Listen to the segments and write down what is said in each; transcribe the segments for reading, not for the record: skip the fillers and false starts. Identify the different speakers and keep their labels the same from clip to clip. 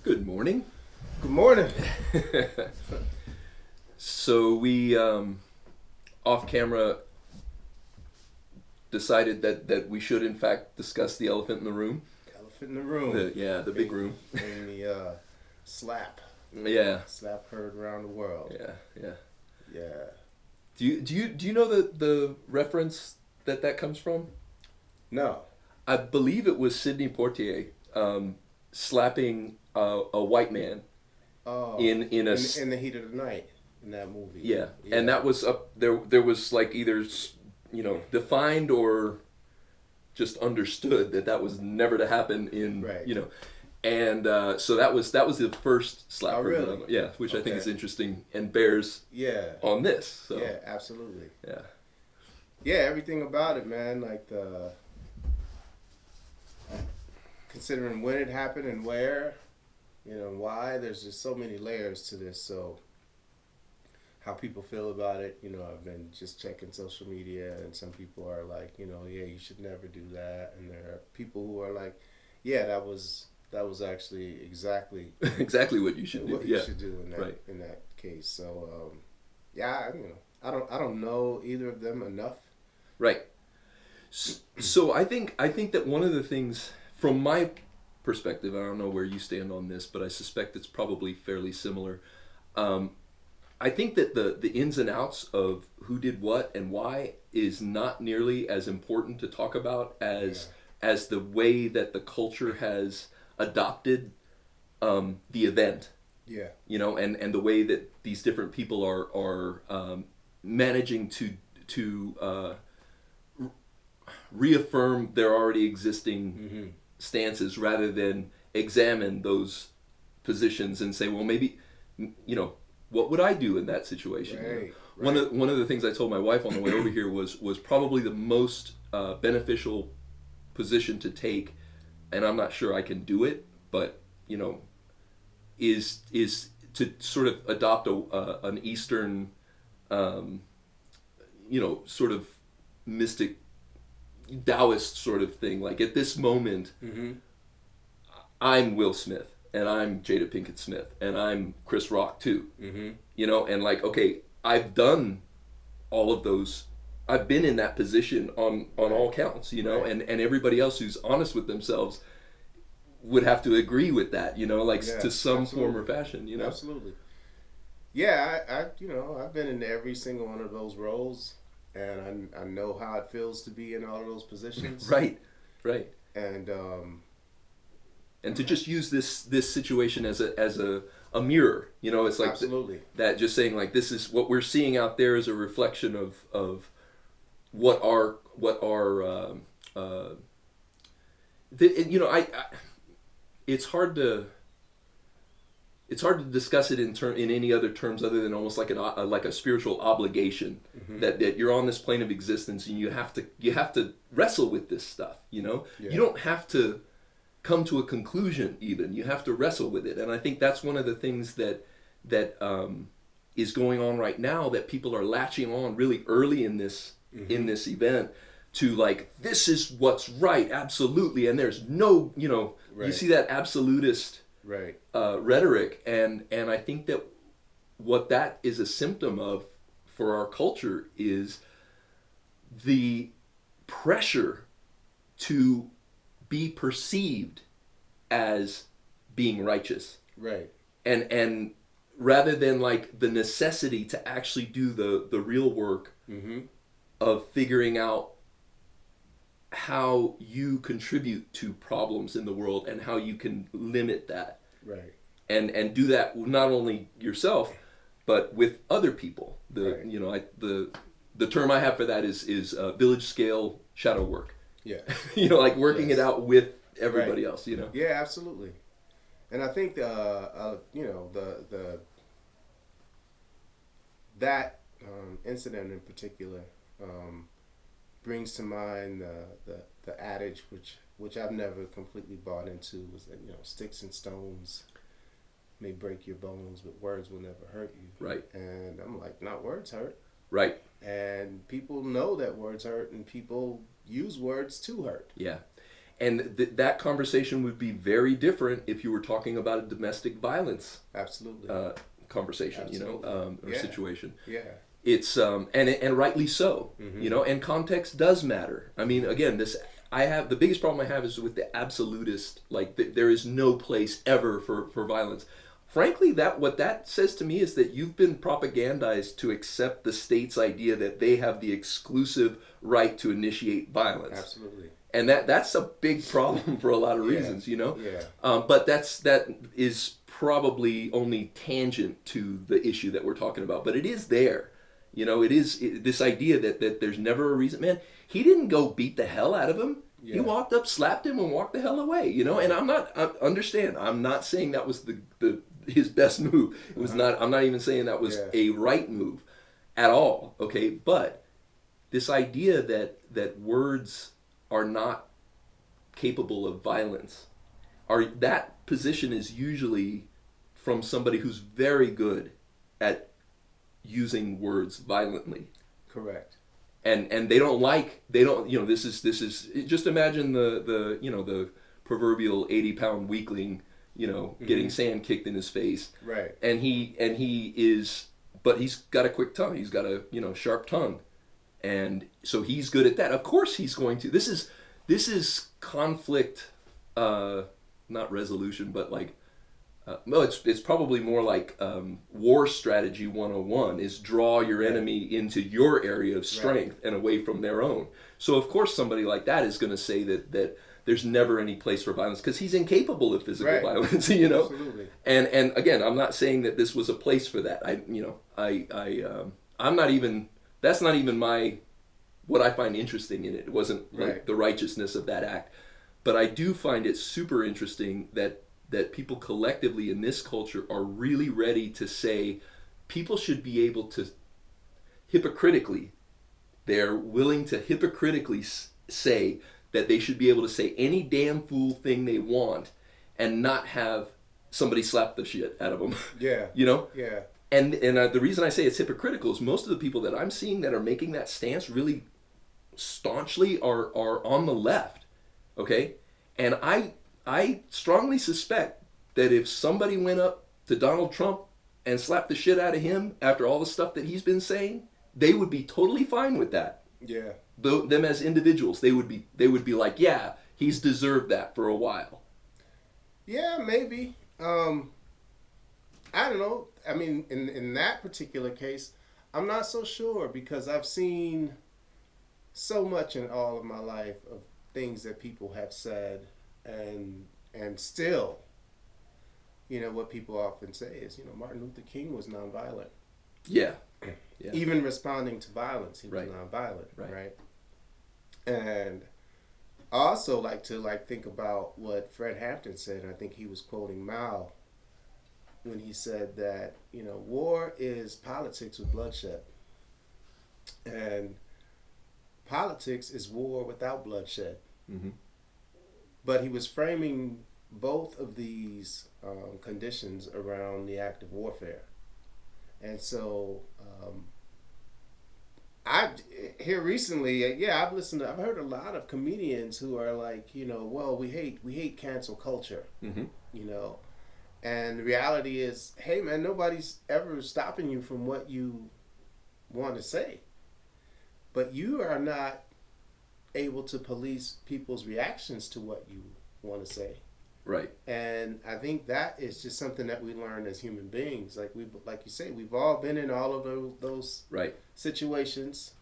Speaker 1: Good morning.
Speaker 2: Good morning.
Speaker 1: So we off camera decided that we should in fact discuss the elephant in the room.
Speaker 2: Elephant in the room.
Speaker 1: The big room.
Speaker 2: In the slap.
Speaker 1: Yeah,
Speaker 2: Slap heard around the world.
Speaker 1: yeah, yeah.
Speaker 2: Yeah.
Speaker 1: Do you know the reference that comes from?
Speaker 2: No.
Speaker 1: I believe it was Sidney Poitier slapping a white man
Speaker 2: Oh.
Speaker 1: in a
Speaker 2: In the heat of the night in that movie.
Speaker 1: yeah,
Speaker 2: Yeah.
Speaker 1: and that was up there. There was like either defined or just understood that was never to happen in
Speaker 2: Right.
Speaker 1: and so that was the first slap.
Speaker 2: Oh, really?
Speaker 1: Yeah, which I think is
Speaker 2: Okay.
Speaker 1: interesting and bears
Speaker 2: Yeah.
Speaker 1: on this. So
Speaker 2: Yeah, absolutely.
Speaker 1: yeah,
Speaker 2: Yeah, everything about it, man. Like considering when it happened and where, why. There's just so many layers to this. So how people feel about it, I've been just checking social media, and some people are like, yeah, you should never do that, and there are people who are like, yeah, that was actually exactly
Speaker 1: exactly what you should do.
Speaker 2: what you
Speaker 1: Yeah,
Speaker 2: should do in that
Speaker 1: right.
Speaker 2: in that case. So yeah, I don't know either of them enough.
Speaker 1: Right. So I think that one of the things from my perspective, I don't know where you stand on this, but I suspect it's probably fairly similar. Um, I think that the ins and outs of who did what and why is not nearly as important to talk about as
Speaker 2: Yeah.
Speaker 1: as the way that the culture has adopted the event,
Speaker 2: Yeah.
Speaker 1: and the way that these different people are managing to reaffirm their already existing
Speaker 2: Mm-hmm.
Speaker 1: stances rather than examine those positions and say, well, maybe, what would I do in that situation?
Speaker 2: Right.
Speaker 1: One of the things I told my wife on the way over here was probably the most beneficial position to take, and I'm not sure I can do it, but is to sort of adopt an Eastern, sort of mystic Taoist sort of thing. Like at this moment,
Speaker 2: Mm-hmm.
Speaker 1: I'm Will Smith and I'm Jada Pinkett Smith and I'm Chris Rock too.
Speaker 2: Mm-hmm.
Speaker 1: And like, okay, I've done all of those. I've been in that position on all counts,
Speaker 2: Right.
Speaker 1: and everybody else who's honest with themselves would have to agree with that, like
Speaker 2: Yeah,
Speaker 1: to some form or
Speaker 2: absolutely.
Speaker 1: fashion.
Speaker 2: Absolutely. Yeah, I've been in every single one of those roles, and I know how it feels to be in all of those positions.
Speaker 1: Right, right.
Speaker 2: And
Speaker 1: And to just use this situation as a mirror, it's like
Speaker 2: absolutely.
Speaker 1: that, just saying like this is what we're seeing out there is a reflection of what our I it's hard to discuss it in any other terms other than almost like like a spiritual obligation
Speaker 2: Mm-hmm.
Speaker 1: that you're on this plane of existence and you have to wrestle with this stuff.
Speaker 2: Yeah.
Speaker 1: You don't have to come to a conclusion. Even you have to wrestle with it, and I think that's one of the things that is going on right now, that people are latching on really early in this event to, like, this is what's right, absolutely, and there's no, you
Speaker 2: Right.
Speaker 1: see that absolutist
Speaker 2: Right.
Speaker 1: rhetoric, and I think that what that is a symptom of for our culture is the pressure to be perceived as being righteous,
Speaker 2: Right.
Speaker 1: and rather than like the necessity to actually do the real work
Speaker 2: Mm-hmm.
Speaker 1: of figuring out how you contribute to problems in the world and how you can limit that,
Speaker 2: Right.
Speaker 1: and do that not only yourself but with other people.
Speaker 2: Right.
Speaker 1: The term I have for that is village scale shadow work.
Speaker 2: Yeah.
Speaker 1: Like working
Speaker 2: Yes.
Speaker 1: it out with everybody
Speaker 2: Right.
Speaker 1: else.
Speaker 2: Yeah, absolutely. And I think the that incident in particular brings to mind the adage which I've never completely bought into, was that sticks and stones may break your bones, but words will never hurt you.
Speaker 1: Right,
Speaker 2: And I'm like, not words hurt,
Speaker 1: right,
Speaker 2: and people know that words hurt, and people use words to hurt.
Speaker 1: yeah. And that conversation would be very different if you were talking about a domestic violence
Speaker 2: Absolutely.
Speaker 1: Conversation,
Speaker 2: Absolutely.
Speaker 1: or
Speaker 2: Yeah.
Speaker 1: situation.
Speaker 2: Yeah.
Speaker 1: It's and rightly so, and context does matter. I mean, again, I have the biggest problem I have is with the absolutist. Like there is no place ever for violence. Frankly, what that says to me is that you've been propagandized to accept the state's idea that they have the exclusive right to initiate violence.
Speaker 2: Absolutely.
Speaker 1: And that's a big problem for a lot of
Speaker 2: Yeah.
Speaker 1: reasons,
Speaker 2: Yeah.
Speaker 1: But that is probably only tangent to the issue that we're talking about. But it is there. This idea that there's never a reason. Man, he didn't go beat the hell out of him. He
Speaker 2: Yeah.
Speaker 1: walked up, slapped him, and walked the hell away. And I'm not saying that was his best move. It was not. I'm not even saying that was a right move at all. Okay, but this idea that words are not capable of violence, that position is usually from somebody who's very good at using words violently.
Speaker 2: Correct.
Speaker 1: And they don't this is just imagine the proverbial 80-pound weakling, getting sand kicked in his face.
Speaker 2: Right.
Speaker 1: And but he's got a quick tongue. He's got a sharp tongue. And so he's good at that. Of course he's going to. This is conflict, not resolution, but like, no, it's probably more like war strategy 101 is draw your enemy into your area of strength and away from their own. So of course somebody like that is going to say that there's never any place for violence because he's incapable of physical violence,
Speaker 2: Absolutely.
Speaker 1: And again, I'm not saying that this was a place for that. I'm not even. That's not even what I find interesting in it. It wasn't like the righteousness of that act, but I do find it super interesting that people collectively in this culture are really ready to say people should be able to hypocritically. They're willing to hypocritically say that they should be able to say any damn fool thing they want and not have somebody slap the shit out of them.
Speaker 2: Yeah. Yeah.
Speaker 1: And the reason I say it's hypocritical is most of the people that I'm seeing that are making that stance really staunchly are on the left, okay? And I strongly suspect that if somebody went up to Donald Trump and slapped the shit out of him after all the stuff that he's been saying, they would be totally fine with that.
Speaker 2: Yeah.
Speaker 1: Them as individuals, they would be like, yeah, he's deserved that for a while.
Speaker 2: Yeah, maybe. I don't know. I mean, in that particular case, I'm not so sure because I've seen so much in all of my life of things that people have said and still, what people often say is, Martin Luther King was nonviolent.
Speaker 1: Yeah.
Speaker 2: Even responding to violence, he was
Speaker 1: Right.
Speaker 2: nonviolent,
Speaker 1: Right.
Speaker 2: right? And I also like to think about what Fred Hampton said. I think he was quoting Mao when he said that, war is politics with bloodshed. And politics is war without bloodshed.
Speaker 1: Mm-hmm.
Speaker 2: But he was framing both of these conditions around the act of warfare. And so I here recently, I've heard a lot of comedians who are like, well, we hate cancel culture,
Speaker 1: Mm-hmm.
Speaker 2: And the reality is, hey man, nobody's ever stopping you from what you want to say. But you are not able to police people's reactions to what you want to say.
Speaker 1: Right.
Speaker 2: And I think that is just something that we learn as human beings. Like you say, we've all been in all of those
Speaker 1: Right.
Speaker 2: situations,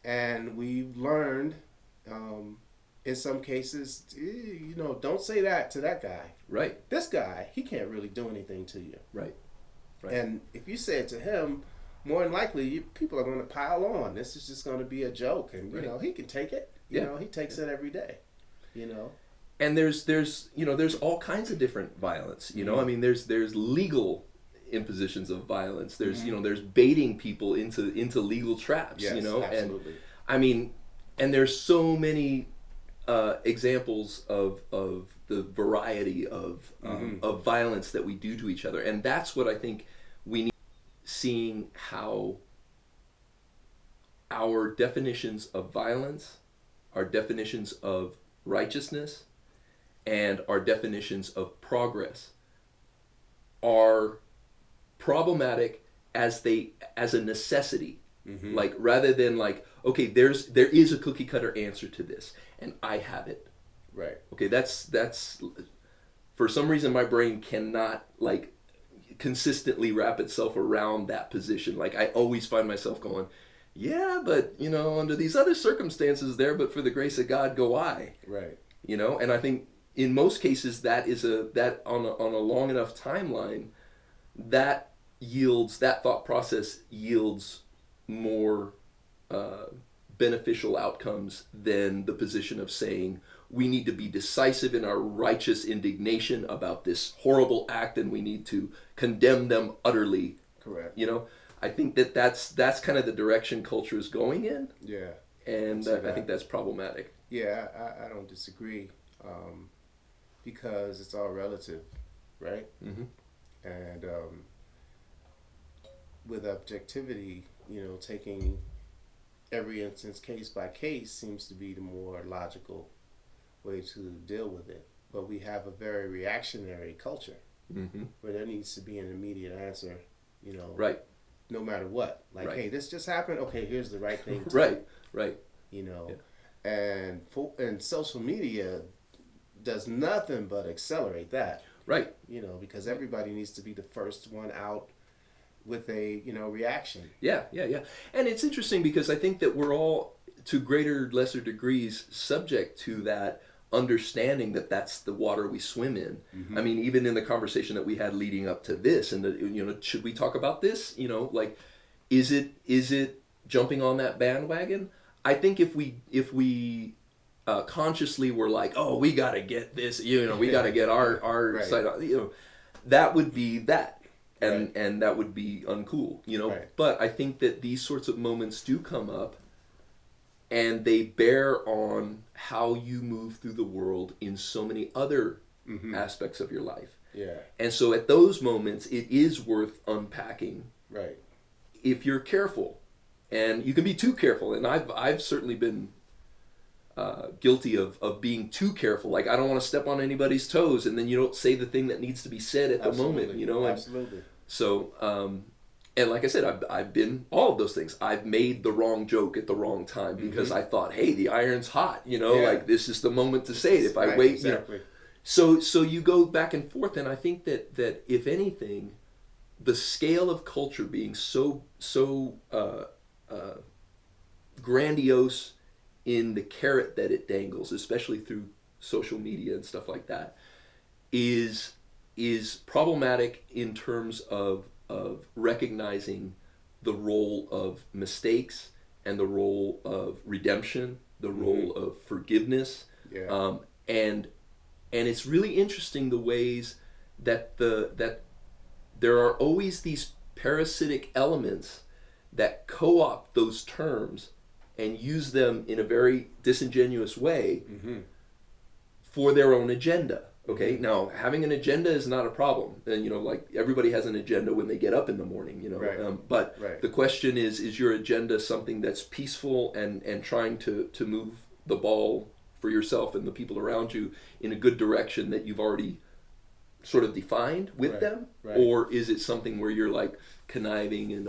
Speaker 2: and we've learned, in some cases, don't say that to that guy.
Speaker 1: Right.
Speaker 2: This guy, he can't really do anything to you.
Speaker 1: Right. Right.
Speaker 2: And if you say it to him, more than likely, people are going to pile on. This is just going to be a joke, and he can take it. He takes it every day.
Speaker 1: And there's all kinds of different violence. I mean, there's legal impositions of violence. There's there's baiting people into legal traps.
Speaker 2: Yes, absolutely.
Speaker 1: And I mean, and there's so many examples of the variety of violence that we do to each other, and that's what I think we need. Seeing how our definitions of violence, our definitions of righteousness, and our definitions of progress are problematic as a necessity. Like, rather than like, okay, there is a cookie cutter answer to this and I have it.
Speaker 2: Right.
Speaker 1: Okay, that's for some reason my brain cannot like consistently wrap itself around that position. Like, I always find myself going, yeah, but under these other circumstances there, but for the grace of God go I.
Speaker 2: Right.
Speaker 1: And I think in most cases that on a long enough timeline, that thought process yields more beneficial outcomes than the position of saying we need to be decisive in our righteous indignation about this horrible act and we need to condemn them utterly.
Speaker 2: Correct.
Speaker 1: I think that's kind of the direction culture is going in.
Speaker 2: Yeah.
Speaker 1: And I think that's problematic.
Speaker 2: Yeah, I don't disagree, because it's all relative, right?
Speaker 1: Mm-hmm.
Speaker 2: And with objectivity, taking every instance case by case seems to be the more logical way to deal with it. But we have a very reactionary culture where there needs to be an immediate answer,
Speaker 1: Right.
Speaker 2: no matter what. Like,
Speaker 1: Right.
Speaker 2: hey, this just happened. Okay, here's the right thing to
Speaker 1: Right.
Speaker 2: do.
Speaker 1: Right.
Speaker 2: Yeah. And social media does nothing but accelerate that.
Speaker 1: Right.
Speaker 2: Because everybody needs to be the first one out with a reaction.
Speaker 1: Yeah. And it's interesting because I think that we're all, to greater lesser degrees, subject to that understanding that that's the water we swim in. I mean, even in the conversation that we had leading up to this, and should we talk about this? Like, is it jumping on that bandwagon? I think if we consciously were like, oh, we got to get this, we got to get our
Speaker 2: Right.
Speaker 1: side on, that would be that.
Speaker 2: Right.
Speaker 1: And that would be uncool,
Speaker 2: Right.
Speaker 1: But I think that these sorts of moments do come up and they bear on how you move through the world in so many other aspects of your life.
Speaker 2: Yeah.
Speaker 1: And so at those moments, it is worth unpacking
Speaker 2: Right.
Speaker 1: if you're careful. And you can be too careful. And I've certainly been guilty of being too careful. Like, I don't want to step on anybody's toes, and then you don't say the thing that needs to be said at the moment, And
Speaker 2: Absolutely.
Speaker 1: so, and like I said, I've been all of those things. I've made the wrong joke at the wrong time because I thought, hey, the iron's hot, like this is the moment to say it. If I
Speaker 2: Right,
Speaker 1: wait,
Speaker 2: exactly.
Speaker 1: So you go back and forth, and I think that if anything, the scale of culture being so grandiose in the carrot that it dangles, especially through social media and stuff like that, is problematic in terms of recognizing the role of mistakes and the role of redemption, the role of forgiveness.
Speaker 2: Yeah.
Speaker 1: And it's really interesting the ways that that there are always these parasitic elements that co-opt those terms and use them in a very disingenuous way for their own agenda. Okay, now having an agenda is not a problem, and like everybody has an agenda when they get up in the morning,
Speaker 2: Right.
Speaker 1: But
Speaker 2: Right.
Speaker 1: the question is your agenda something that's peaceful and trying to move the ball for yourself and the people around you in a good direction that you've already sort of defined with
Speaker 2: Right.
Speaker 1: them,
Speaker 2: Right.
Speaker 1: or is it something where you're like conniving and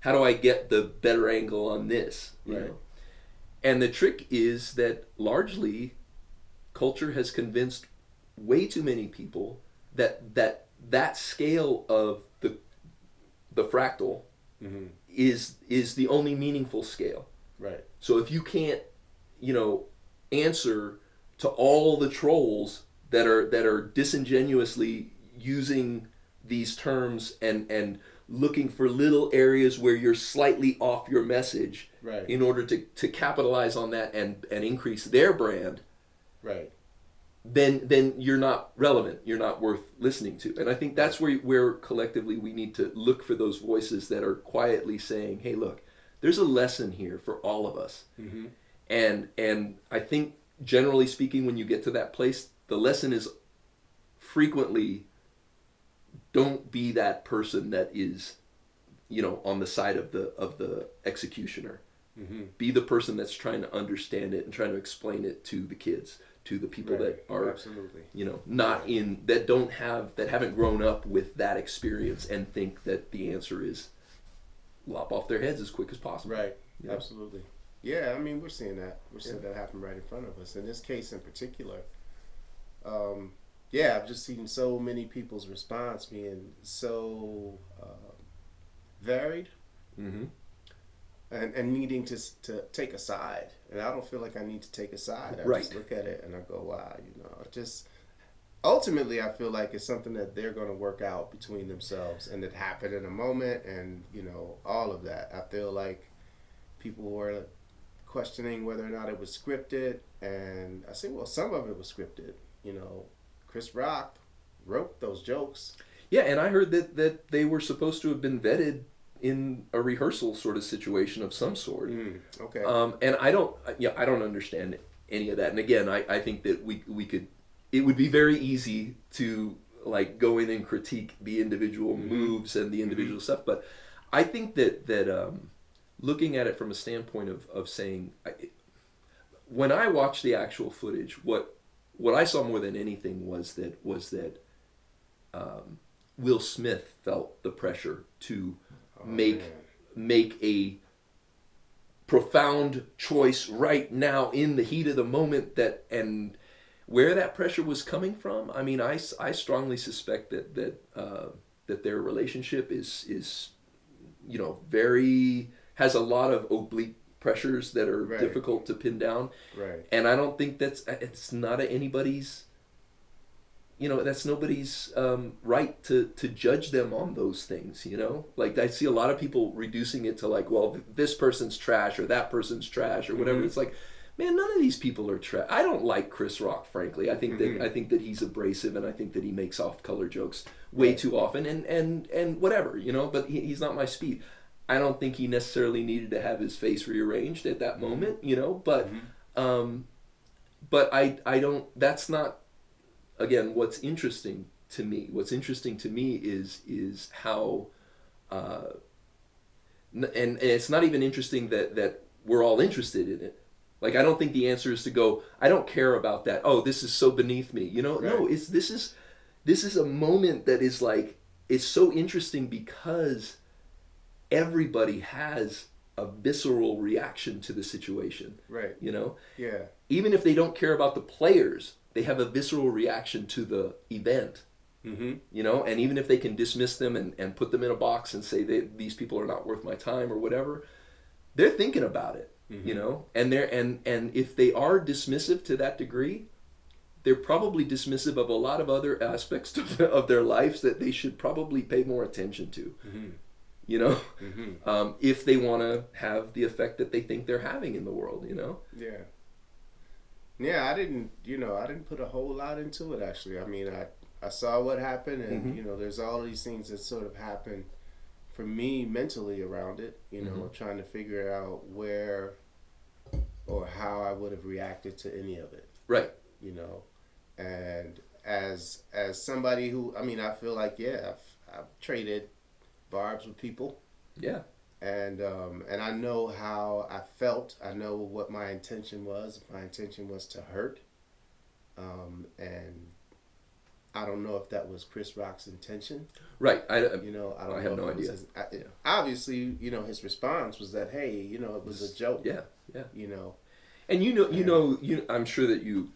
Speaker 1: how do I get the better angle on this?
Speaker 2: Right.
Speaker 1: And the trick is that largely culture has convinced way too many people that scale of the fractal is the only meaningful scale.
Speaker 2: Right.
Speaker 1: So if you can't, answer to all the trolls that are disingenuously using these terms and looking for little areas where you're slightly off your message
Speaker 2: Right.
Speaker 1: in order to capitalize on that and increase their brand,
Speaker 2: Right.
Speaker 1: then you're not relevant. You're not worth listening to. And I think that's where collectively we need to look for those voices that are quietly saying, hey, look, there's a lesson here for all of us.
Speaker 2: Mm-hmm.
Speaker 1: And I think generally speaking, when you get to that place, the lesson is frequently don't be that person that is, on the side of the executioner.
Speaker 2: Mm-hmm.
Speaker 1: Be the person that's trying to understand it and trying to explain it to the kids, to the people
Speaker 2: Right.
Speaker 1: that are,
Speaker 2: Absolutely.
Speaker 1: not in, that haven't grown up with that experience and think that the answer is lop off their heads as quick as possible.
Speaker 2: Right.
Speaker 1: You know?
Speaker 2: Absolutely. Yeah, I mean, we're seeing that. We're seeing that happen right in front of us. In this case in particular, yeah, I've just seen so many people's response being so varied
Speaker 1: Mm-hmm.
Speaker 2: and needing to take a side. And I don't feel like I need to take a side. I
Speaker 1: Right.
Speaker 2: just look at it and I go, wow, just ultimately I feel like it's something that they're going to work out between themselves and it happened in a moment and, all of that. I feel like people were questioning whether or not it was scripted. And I say, well, some of it was scripted. Chris Rock wrote those jokes.
Speaker 1: Yeah, and I heard that they were supposed to have been vetted in a rehearsal sort of situation of some sort.
Speaker 2: Okay.
Speaker 1: And I don't understand any of that. And again, I think that we could, it would be very easy to like go in and critique the individual moves and the individual stuff. But I think that looking at it from a standpoint of saying, when I watched the actual footage, what I saw more than anything was that Will Smith felt the pressure to make a profound choice right now in the heat of the moment, and where that pressure was coming from. I mean, I strongly suspect that their relationship is very, has a lot of oblique pressures that are
Speaker 2: Right.
Speaker 1: difficult to pin down.
Speaker 2: Right.
Speaker 1: And I don't think it's not anybody's, that's nobody's right to judge them on those things, Like, I see a lot of people reducing it to like, well, this person's trash or that person's trash or whatever. It's like, man, none of these people are trash. I don't like Chris Rock, frankly. I think that he's abrasive, and I think that he makes off-color jokes way too often, and whatever, but he's not my speed. I don't think he necessarily needed to have his face rearranged at that moment, but I don't, that's not, again, what's interesting to me. What's interesting to me is how, and it's not even interesting that we're all interested in it. Like, I don't think the answer is to go, I don't care about that. Oh, this is so beneath me.
Speaker 2: Right.
Speaker 1: No, this is a moment that is like, it's so interesting because everybody has a visceral reaction to the situation.
Speaker 2: Right. Yeah.
Speaker 1: Even if they don't care about the players, they have a visceral reaction to the event. And even if they can dismiss them and put them in a box and say these people are not worth my time or whatever, they're thinking about it. And if they are dismissive to that degree, they're probably dismissive of a lot of other aspects of their lives that they should probably pay more attention to. If they want to have the effect that they think they're having in the world.
Speaker 2: Yeah. Yeah, I didn't put a whole lot into it, actually. I mean, I saw what happened, and there's all these things that sort of happen for me mentally around it. Trying to figure out where or how I would have reacted to any of it.
Speaker 1: Right.
Speaker 2: And as somebody who, I mean, I feel like, yeah, I've traded barbs with people.
Speaker 1: Yeah.
Speaker 2: And I know how I felt. I know what my intention was. My intention was to hurt. And I don't know if that was Chris Rock's intention.
Speaker 1: Right. I
Speaker 2: don't
Speaker 1: I have no idea.
Speaker 2: Obviously, his response was that, hey, it was a joke.
Speaker 1: Yeah. And I'm sure that you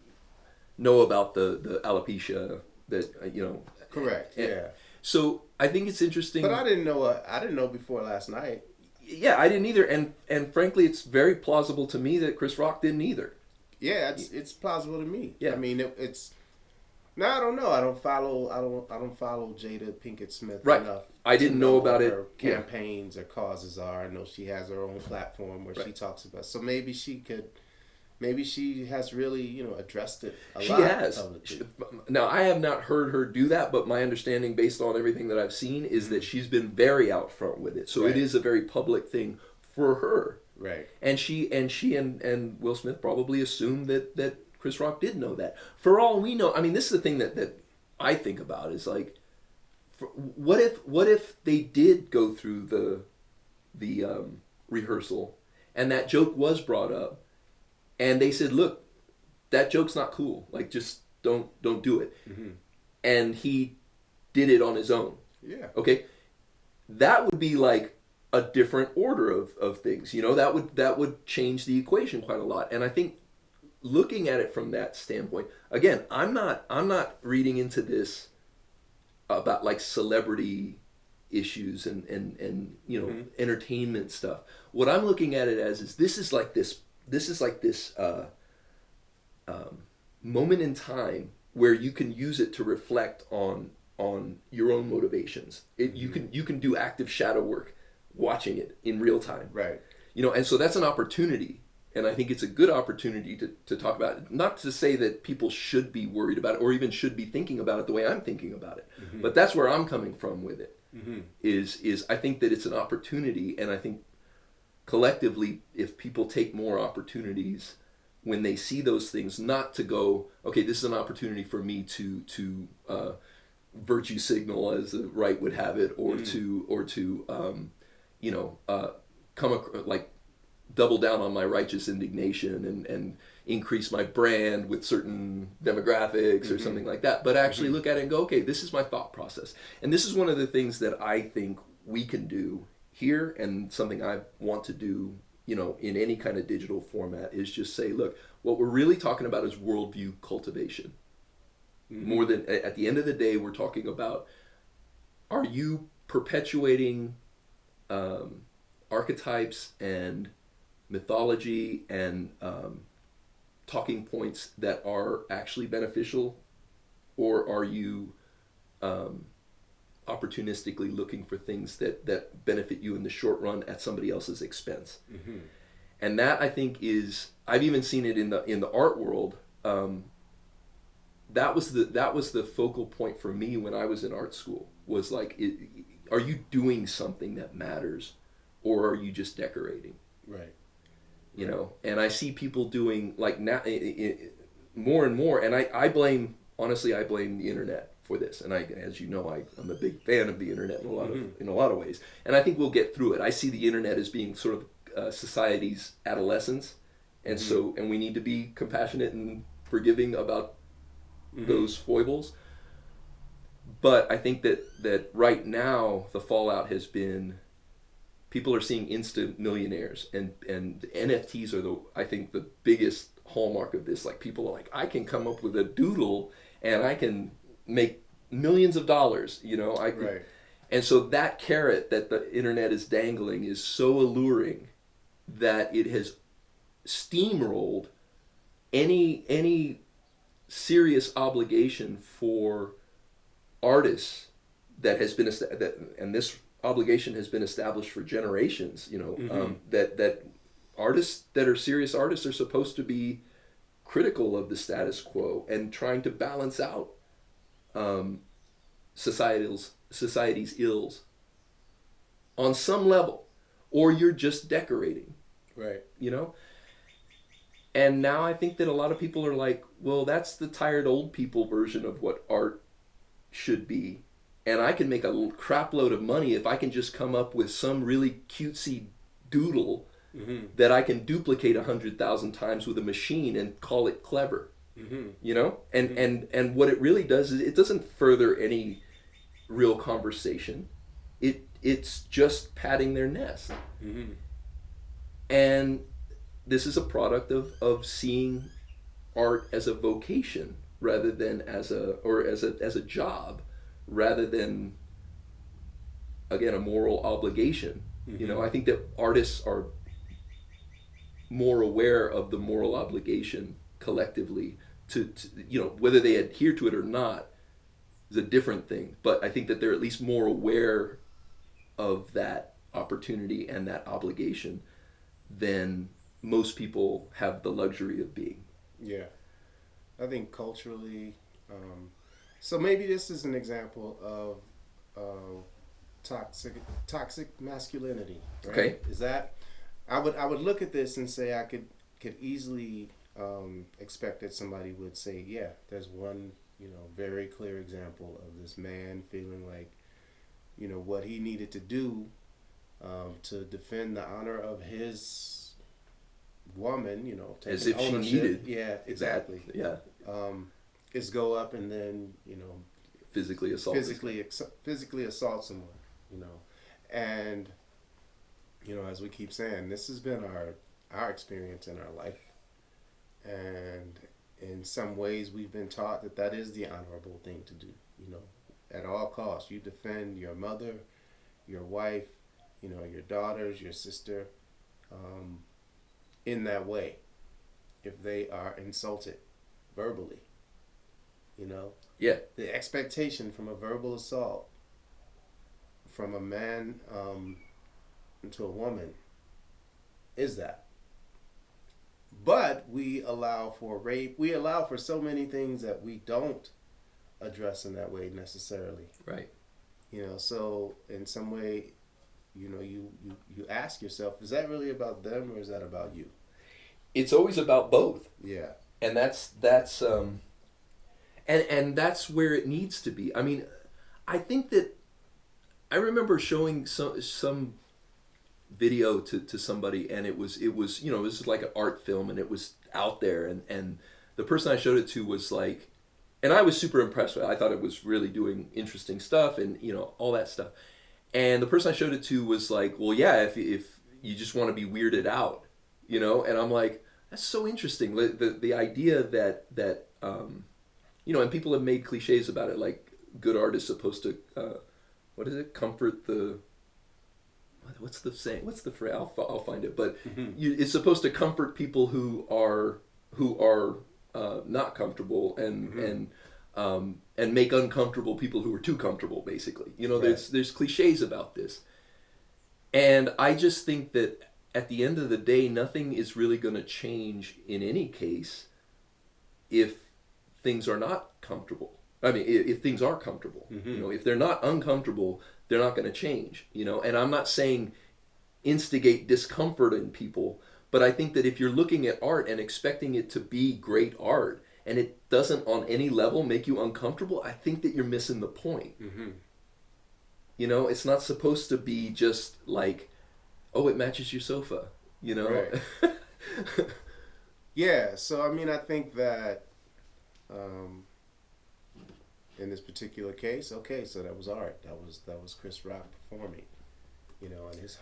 Speaker 1: know about the alopecia that
Speaker 2: Correct. Yeah.
Speaker 1: So I think it's interesting.
Speaker 2: But I didn't know before last night.
Speaker 1: Yeah, I didn't either, and frankly, it's very plausible to me that Chris Rock didn't either.
Speaker 2: Yeah, it's plausible to me.
Speaker 1: Yeah.
Speaker 2: I mean, it's. No, I don't know. I don't follow Jada Pinkett Smith enough.
Speaker 1: I didn't know about
Speaker 2: what
Speaker 1: it.
Speaker 2: Her campaigns or causes are. I know she has her own platform where she talks about. So maybe she has really addressed it a lot.
Speaker 1: She has. Now, I have not heard her do that, but my understanding, based on everything that I've seen, is that she's been very out front with it. So it is a very public thing for her.
Speaker 2: Right.
Speaker 1: And she and Will Smith probably assumed that Chris Rock did know that. For all we know, I mean, this is the thing that I think about is like, what if they did go through the rehearsal and that joke was brought up, and they said, look, that joke's not cool. Like, just don't do it.
Speaker 2: Mm-hmm.
Speaker 1: And he did it on his own.
Speaker 2: Yeah.
Speaker 1: Okay, that would be like a different order of things. You know, that would change the equation quite a lot. And I think looking at it from that standpoint, again, I'm not reading into this about like celebrity issues and you know,
Speaker 2: Mm-hmm.
Speaker 1: entertainment stuff. What I'm looking at it as is this is like this moment in time where you can use it to reflect on your own motivations. You can do active shadow work watching it in real time.
Speaker 2: Right.
Speaker 1: You know, and so that's an opportunity. And I think it's a good opportunity to talk about it. Not to say that people should be worried about it or even should be thinking about it the way I'm thinking about it.
Speaker 2: Mm-hmm.
Speaker 1: But that's where I'm coming from with it.
Speaker 2: Mm-hmm.
Speaker 1: Is I think that it's an opportunity, and I think collectively, if people take more opportunities when they see those things, not to go, okay, this is an opportunity for me to virtue signal, as the right would have it, or to you know, like double down on my righteous indignation and increase my brand with certain demographics or something like that, but actually look at it and go, okay, this is my thought process. And this is one of the things that I think we can do here, and something I want to do, you know, in any kind of digital format, is just say, look, what we're really talking about is worldview cultivation. More than, at the end of the day, we're talking about, are you perpetuating archetypes and mythology and talking points that are actually beneficial, or are you opportunistically looking for things that benefit you in the short run at somebody else's expense?
Speaker 2: Mm-hmm.
Speaker 1: And that, I think, is, I've even seen it in the art world. That was the focal point for me when I was in art school, was like, are you doing something that matters, or are you just decorating?
Speaker 2: Right.
Speaker 1: You know, and I see people doing, like, now more and more, and I blame, honestly, I blame the internet for this. And as you know, I'm a big fan of the internet in a lot of ways, and I think we'll get through it. I see the internet as being sort of society's adolescence, and so we need to be compassionate and forgiving about those foibles. But I think that right now the fallout has been, people are seeing instant millionaires, and NFTs are I think the biggest hallmark of this. Like, people are like, I can come up with a doodle and I can make millions of dollars, you know.
Speaker 2: Right.
Speaker 1: And so that carrot that the internet is dangling is so alluring that it has steamrolled any serious obligation for artists that has been and this obligation has been established for generations. You know, that artists that are serious artists are supposed to be critical of the status quo and trying to balance out society's ills on some level, or you're just decorating.
Speaker 2: Right.
Speaker 1: You know. And now I think that a lot of people are like, well, that's the tired old people version of what art should be. And I can make a crap load of money if I can just come up with some really cutesy doodle that I can duplicate 100,000 times with a machine and call it clever. You know? And what it really does is it doesn't further any real conversation. It's just padding their nest. And this is a product of seeing art as a vocation rather than as a job, rather than, again, a moral obligation. You know, I think that artists are more aware of the moral obligation collectively to you know, whether they adhere to it or not is a different thing, but I think that they're at least more aware of that opportunity and that obligation than most people have the luxury of being.
Speaker 2: Yeah. I think culturally, so maybe this is an example of toxic masculinity. Right?
Speaker 1: Okay.
Speaker 2: Is that, I would look at this and say I could easily expect that somebody would say, yeah, there's one, you know, very clear example of this man feeling like, you know, what he needed to do to defend the honor of his woman, you know,
Speaker 1: as
Speaker 2: taking
Speaker 1: if she
Speaker 2: ownership.
Speaker 1: needed
Speaker 2: Yeah, exactly.
Speaker 1: that. Yeah,
Speaker 2: Is go up and then, you know,
Speaker 1: physically
Speaker 2: physically assault someone, you know, and you know, as we keep saying, this has been our experience in our life, and in some ways we've been taught that that is the honorable thing to do. You know, at all costs, you defend your mother, your wife, you know, your daughters, your sister, in that way, if they are insulted verbally. You know,
Speaker 1: yeah,
Speaker 2: the expectation from a verbal assault from a man to a woman is that. But we allow for rape. We allow for so many things that we don't address in that way necessarily.
Speaker 1: right.
Speaker 2: You know, so in some way, you know, you ask yourself, is that really about them or is that about you?
Speaker 1: It's always about both,
Speaker 2: Yeah.
Speaker 1: and that's and that's where it needs to be. I mean, I think that I remember showing some video to somebody, and it was you know, it was like an art film, and it was out there, and the person I showed it to was like, and I was super impressed with it. I thought it was really doing interesting stuff, and you know, all that stuff. And the person I showed it to was like, well, yeah, if you just want to be weirded out, you know. And I'm like, that's so interesting. The idea that you know, and people have made cliches about it, like good art is supposed to what is it, comfort the, what's the saying, what's the phrase, I'll find it, but it's supposed to comfort people who are not comfortable, and make uncomfortable people who are too comfortable, basically. You know,
Speaker 2: Right.
Speaker 1: there's cliches about this, and I just think that at the end of the day, nothing is really going to change in any case if things are not comfortable. I mean, if things are comfortable, you know, if they're not uncomfortable, they're not going to change, you know. And I'm not saying instigate discomfort in people, but I think that if you're looking at art and expecting it to be great art, and it doesn't on any level make you uncomfortable, I think that you're missing the point. You know, it's not supposed to be just like, oh, it matches your sofa, you know.
Speaker 2: Right. Yeah, so I mean, I think that in this particular case, okay, so that was art. That was Chris Rock performing, you know, and his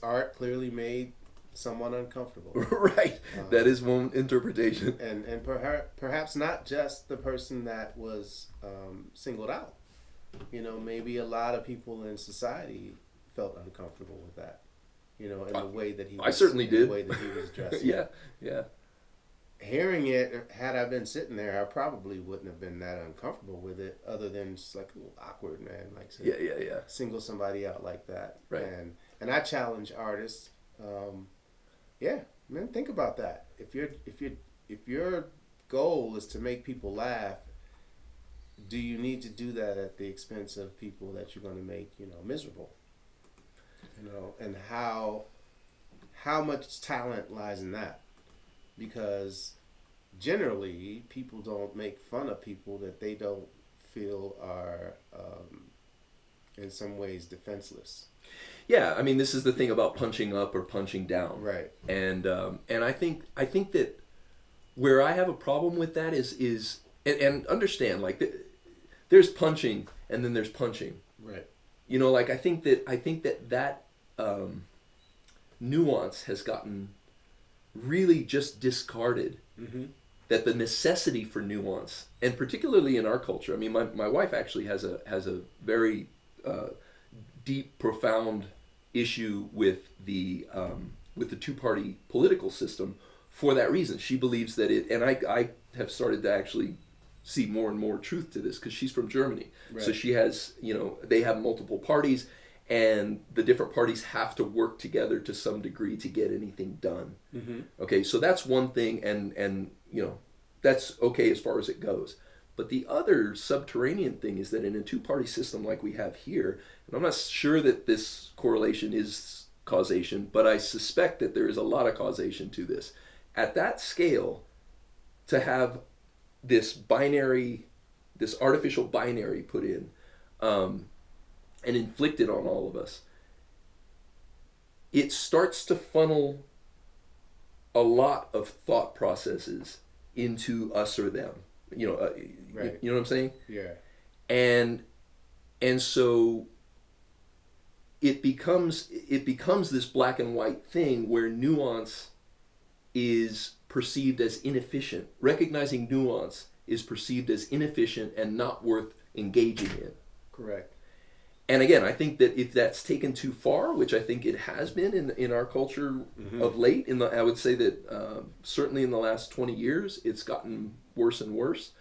Speaker 2: art clearly made someone uncomfortable.
Speaker 1: Right. That is one interpretation.
Speaker 2: And perhaps not just the person that was singled out. You know, maybe a lot of people in society felt uncomfortable with that. You know, in the way that he was,
Speaker 1: I certainly did.
Speaker 2: The way that he was dressing.
Speaker 1: Yeah.
Speaker 2: Hearing it, had I been sitting there, I probably wouldn't have been that uncomfortable with it, other than just like, ooh, awkward, man. Like,
Speaker 1: Yeah.
Speaker 2: single somebody out like that.
Speaker 1: Right.
Speaker 2: And I challenge artists. Yeah, man, think about that. If your goal is to make people laugh, do you need to do that at the expense of people that you're going to make, you know, miserable? You know, and how much talent lies in that? Because generally, people don't make fun of people that they don't feel are, in some ways, defenseless.
Speaker 1: Yeah, I mean, this is the thing about punching up or punching down.
Speaker 2: Right.
Speaker 1: And I think that where I have a problem with that is and understand, like, there's punching and then there's punching.
Speaker 2: Right.
Speaker 1: You know, like, I think that nuance has gotten really just discarded. That the necessity for nuance, and particularly in our culture, I mean, my wife actually has a very deep, profound issue with the two-party political system for that reason. She believes that it, and I have started to actually see more and more truth to this, because she's from Germany.
Speaker 2: Right.
Speaker 1: So she has, you know, they have multiple parties, and the different parties have to work together to some degree to get anything done. Okay, so that's one thing, and you know, that's okay as far as it goes. But the other subterranean thing is that in a two-party system like we have here, and I'm not sure that this correlation is causation, but I suspect that there is a lot of causation to this. At that scale, to have this artificial binary put in, and inflicted on all of us, it starts to funnel a lot of thought processes into us or them.
Speaker 2: Right.
Speaker 1: You know what I'm saying?
Speaker 2: Yeah.
Speaker 1: And so it becomes this black and white thing where nuance is perceived as inefficient. Recognizing nuance is perceived as inefficient and not worth engaging in.
Speaker 2: Correct.
Speaker 1: And again, I think that if that's taken too far, which I think it has been in our culture of late, I would say that certainly in the last 20 years, it's gotten worse and worse.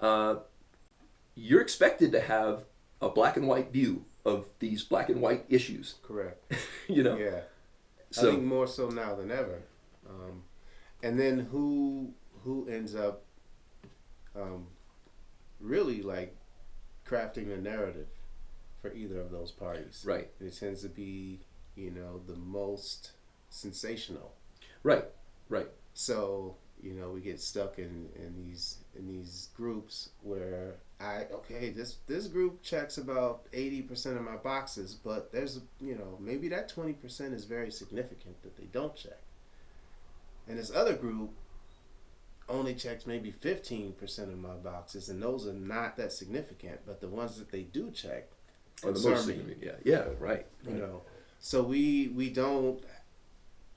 Speaker 1: You're expected to have a black and white view of these black and white issues.
Speaker 2: Correct.
Speaker 1: Yeah.
Speaker 2: So I think more so now than ever. And then who ends up really like crafting a narrative for either of those parties?
Speaker 1: Right.
Speaker 2: And it tends to be, the most sensational.
Speaker 1: Right.
Speaker 2: So, we get stuck in these groups where this group checks about 80% of my boxes, but there's maybe that 20% is very significant that they don't check. And this other group only checks maybe 15% of my boxes, and those are not that significant, but the ones that they do check
Speaker 1: are the most significant. Yeah, right.
Speaker 2: So we don't,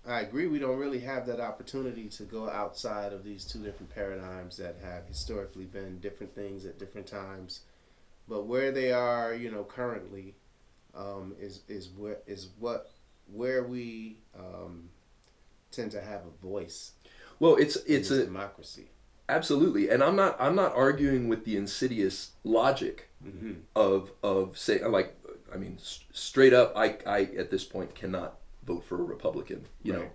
Speaker 2: I agree, we don't really have that opportunity to go outside of these two different paradigms that have historically been different things at different times. But where they are, currently, is where we tend to have a voice.
Speaker 1: Well, it's a
Speaker 2: democracy.
Speaker 1: Absolutely, and I'm not arguing with the insidious logic of say, like, I mean, straight up, I at this point cannot vote for a Republican,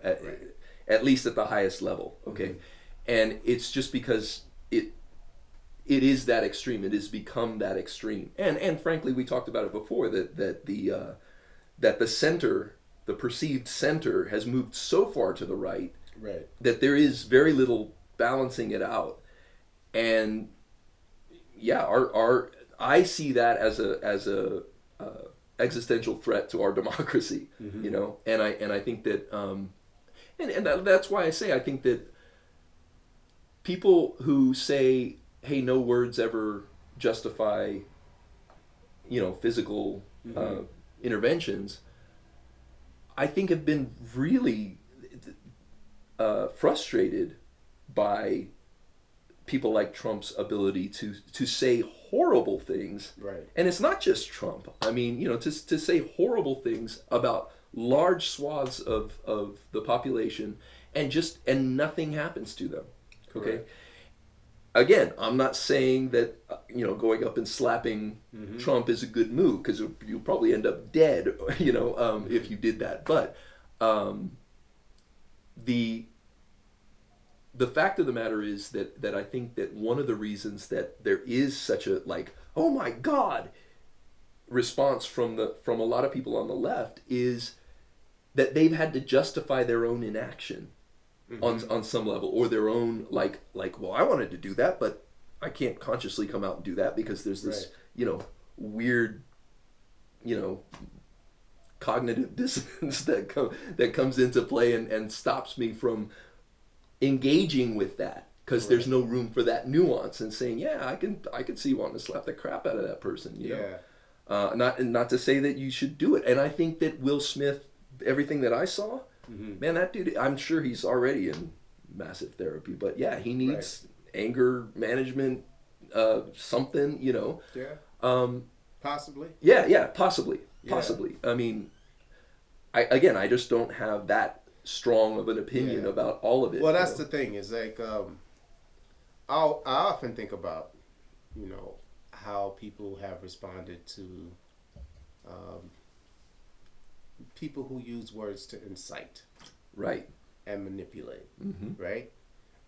Speaker 1: at least at the highest level, okay? And it's just because it is that extreme. It has become that extreme. And frankly, we talked about it before, that the center, the perceived center, has moved so far to the right, that there is very little balancing it out. And yeah, I see that as a existential threat to our democracy, and I think that and that's why I say I think that people who say, hey, no words ever justify physical interventions, I think have been really frustrated by people like Trump's ability to say horrible things.
Speaker 2: Right.
Speaker 1: And it's not just Trump. I mean, to say horrible things about large swaths of the population, and nothing happens to them. Okay.
Speaker 2: Correct.
Speaker 1: Again, I'm not saying that going up and slapping Trump is a good move, because you'll probably end up dead, if you did that. But the fact of the matter is that I think that one of the reasons that there is such a oh my God response from a lot of people on the left is that they've had to justify their own inaction on some level, or their own well, I wanted to do that, but I can't consciously come out and do that because there's this weird cognitive dissonance that comes into play and stops me from engaging with that, because there's no room for that nuance and saying, yeah, I could see wanting to slap the crap out of that person, not to say that you should do it. And I think that Will Smith, everything that I saw, man, that dude, I'm sure he's already in massive therapy, but yeah, he needs anger management, something,
Speaker 2: possibly.
Speaker 1: Possibly. I mean, I just don't have that strong of an opinion about all of it.
Speaker 2: Well, that's the thing, is I often think about how people have responded to people who use words to incite and manipulate, right?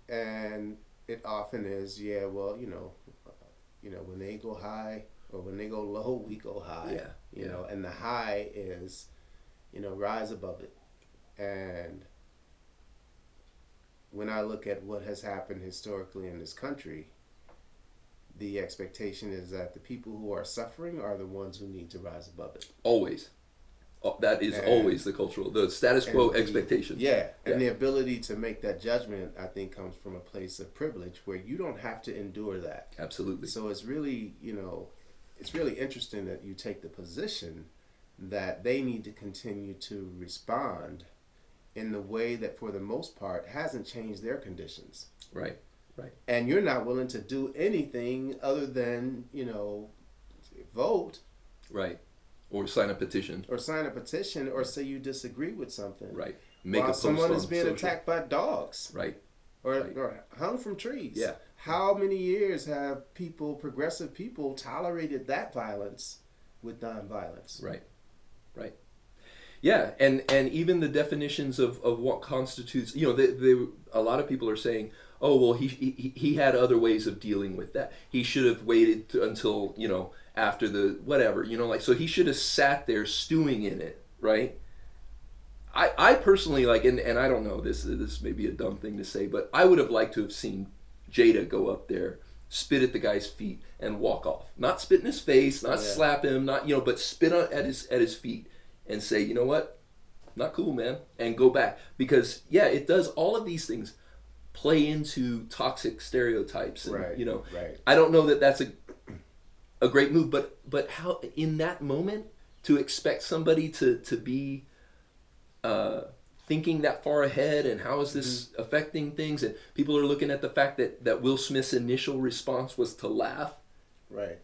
Speaker 2: And it often is, when they go high or when they go low, we go high, and the high is rise above it. And when I look at what has happened historically in this country, the expectation is that the people who are suffering are the ones who need to rise above it.
Speaker 1: Always. That is
Speaker 2: And-
Speaker 1: always the status quo
Speaker 2: and the-
Speaker 1: expectation.
Speaker 2: Yeah, and
Speaker 1: Yeah.
Speaker 2: the ability to make that judgment, I think, comes from a place of privilege where you don't have to endure that.
Speaker 1: Absolutely.
Speaker 2: So it's really, it's really interesting that you take the position that they need to continue to respond in the way that, for the most part, hasn't changed their conditions.
Speaker 1: Right. Right.
Speaker 2: And you're not willing to do anything other than, vote
Speaker 1: Right. Or sign a petition.
Speaker 2: or sign a petition or say you disagree with something.
Speaker 1: Right. Make
Speaker 2: While
Speaker 1: a post
Speaker 2: someone
Speaker 1: on
Speaker 2: is being
Speaker 1: social.
Speaker 2: attacked by dogs
Speaker 1: Right.
Speaker 2: or,
Speaker 1: Right.
Speaker 2: or hung from trees.
Speaker 1: Yeah.
Speaker 2: How many years have progressive people, tolerated that violence with nonviolence?
Speaker 1: Right. Right. Yeah, and even the definitions of what constitutes, a lot of people are saying, oh, well, he had other ways of dealing with that. He should have waited until, after the whatever, so he should have sat there stewing in it, right? I personally and I don't know, this may be a dumb thing to say, but I would have liked to have seen Jada go up there, spit at the guy's feet, and walk off. Not spit in his face, not slap him, not but spit at his feet and say, you know what, not cool, man, and go back. Because it does, all of these things play into toxic stereotypes, and
Speaker 2: Right.
Speaker 1: I don't know that that's a great move, but how in that moment to expect somebody to be thinking that far ahead, and how is this affecting things, and people are looking at the fact that Will Smith's initial response was to laugh.
Speaker 2: Right.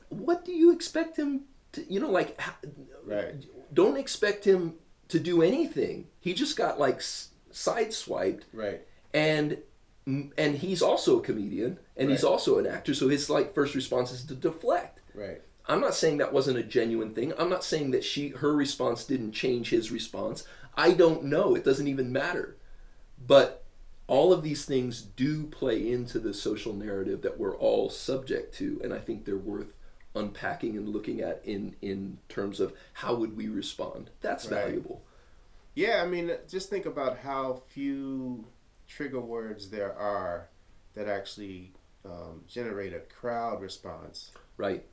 Speaker 1: What do you expect him to,
Speaker 2: Right.
Speaker 1: don't expect him to do anything. He just got sideswiped,
Speaker 2: Right.
Speaker 1: and he's also a comedian, and he's
Speaker 2: Right.
Speaker 1: also an actor, so his first response is to deflect.
Speaker 2: Right.
Speaker 1: I'm not saying that wasn't a genuine thing. I'm not saying that her response didn't change his response. I don't know. It doesn't even matter. But all of these things do play into the social narrative that we're all subject to, and I think they're worth unpacking and looking at in terms of how would we respond. That's
Speaker 2: Right.
Speaker 1: valuable.
Speaker 2: Yeah, I mean, just think about how few trigger words there are that actually generate a crowd response.
Speaker 1: Right.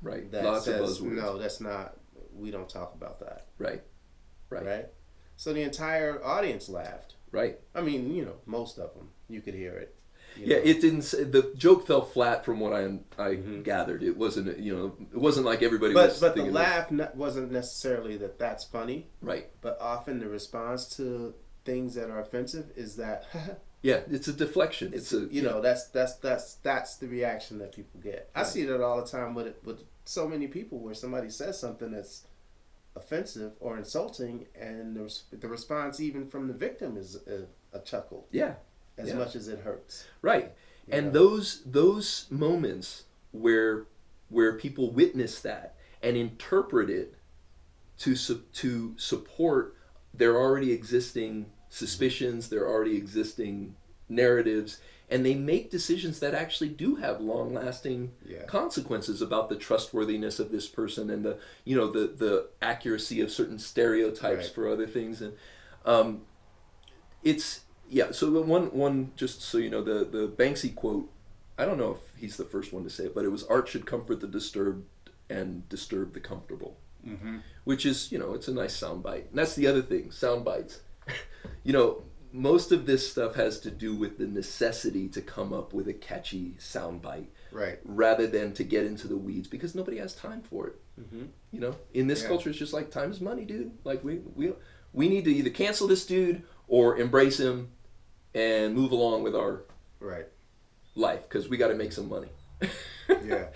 Speaker 1: Right.
Speaker 2: That
Speaker 1: Lots
Speaker 2: says,
Speaker 1: of buzzwords.
Speaker 2: no, that's not, we don't talk about that.
Speaker 1: Right. Right.
Speaker 2: Right? So the entire audience laughed.
Speaker 1: Right.
Speaker 2: I mean, most of them. You could hear it.
Speaker 1: Yeah, it didn't say, the joke fell flat from what I gathered. It wasn't, it wasn't like everybody was
Speaker 2: But the
Speaker 1: thinking
Speaker 2: laugh wasn't necessarily that's funny.
Speaker 1: Right.
Speaker 2: But often the response to things that are offensive is that
Speaker 1: Yeah, it's a deflection. It's a
Speaker 2: that's the reaction that people get. I see that all the time with so many people where somebody says something that's offensive or insulting, and the response even from the victim is a chuckle.
Speaker 1: Yeah.
Speaker 2: As much as it hurts.
Speaker 1: Right.
Speaker 2: You
Speaker 1: And
Speaker 2: know?
Speaker 1: those moments where people witness that and interpret it to support their already existing suspicions, their already existing narratives, and they make decisions that actually do have long-lasting consequences about the trustworthiness of this person and the accuracy of certain stereotypes for other things. And it's so the one just so you know, the Banksy quote, I don't know if he's the first one to say it, but it was, art should comfort the disturbed and disturb the comfortable.
Speaker 2: Mm-hmm.
Speaker 1: Which is, it's a nice soundbite. And that's the other thing, sound bites. Most of this stuff has to do with the necessity to come up with a catchy soundbite,
Speaker 2: Right.
Speaker 1: rather than to get into the weeds, because nobody has time for it.
Speaker 2: Mm-hmm.
Speaker 1: In this culture, it's just like, time is money, dude. Like we need to either cancel this dude or embrace him and move along with our life, because we got to make some money.
Speaker 2: Yeah.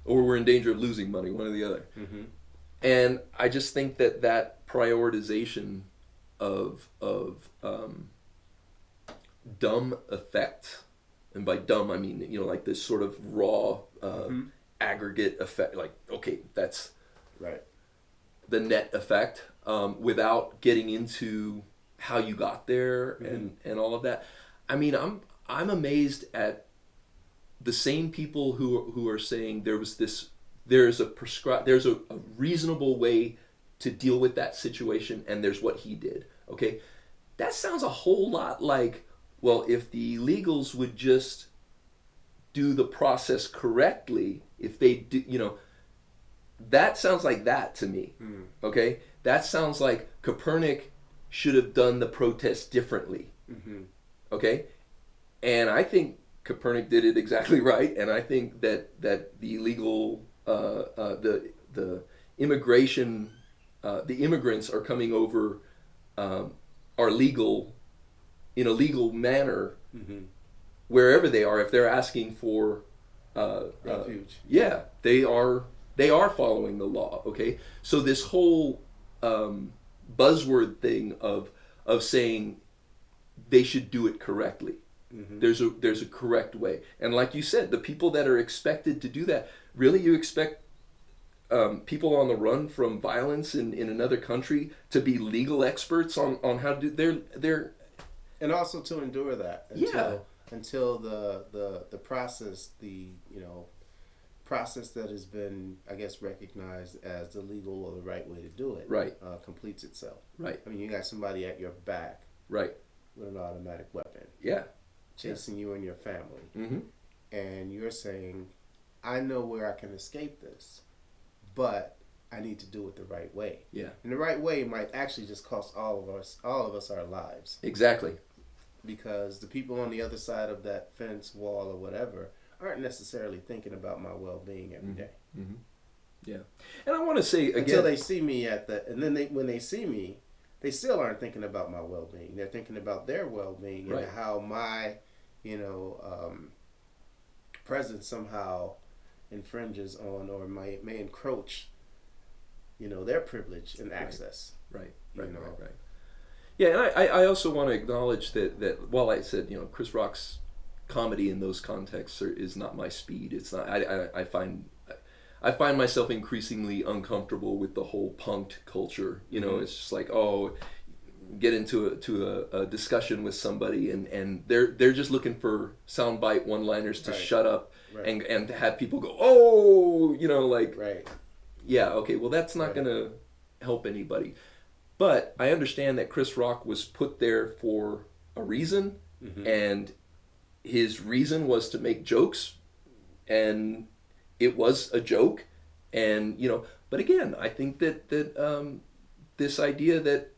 Speaker 1: Or we're in danger of losing money, one or the other.
Speaker 2: Mm-hmm.
Speaker 1: And I just think that prioritization of dumb effect, and by dumb I mean like this sort of raw aggregate effect, like, okay, that's the net effect, without getting into how you got there and all of that. I mean, I'm amazed at the same people who are saying there's a reasonable way to deal with that situation, and there's what he did. Okay, that sounds a whole lot like, well, if the illegals would just do the process correctly, if they do, That sounds like that to me. Okay, that sounds like Copernic should have done the protest differently. Okay, and I think Copernic did it exactly right, and I think that the illegal the immigration the immigrants are coming over are legal in a legal manner wherever they are. If they're asking for
Speaker 2: Refuge.
Speaker 1: yeah, they are following the law. Okay, so this whole buzzword thing of saying they should do it correctly. There's a correct way, and like you said, the people that are expected to do that, really, you expect people on the run from violence in another country to be legal experts on how to do they're
Speaker 2: and also to endure that until the process, process that has been, I guess, recognized as the legal or the right way to do it,
Speaker 1: right,
Speaker 2: completes itself.
Speaker 1: Right.
Speaker 2: I mean, you got somebody at your back,
Speaker 1: right,
Speaker 2: with an automatic weapon,
Speaker 1: yeah,
Speaker 2: chasing you and your family, and you're saying, I know where I can escape this, but I need to do it the right way.
Speaker 1: Yeah.
Speaker 2: And the right way might actually just cost all of us our lives.
Speaker 1: Exactly.
Speaker 2: Because the people on the other side of that fence, wall, or whatever aren't necessarily thinking about my well-being every day.
Speaker 1: Yeah. And I want to say again,
Speaker 2: until they see me and then when they see me, they still aren't thinking about my well-being. They're thinking about their well-being, right, and how my, presence somehow infringes on or may encroach, their privilege and access.
Speaker 1: Right. Yeah, and I also want to acknowledge that while I said, Chris Rock's comedy in those contexts is not my speed. It's not. I find myself increasingly uncomfortable with the whole punked culture. It's just like, get into a discussion with somebody and they're just looking for soundbite one-liners to shut up and to have people go,
Speaker 2: right.
Speaker 1: Yeah, okay, well that's not gonna help anybody. But I understand that Chris Rock was put there for a reason, and his reason was to make jokes, and it was a joke, and but again, I think that this idea that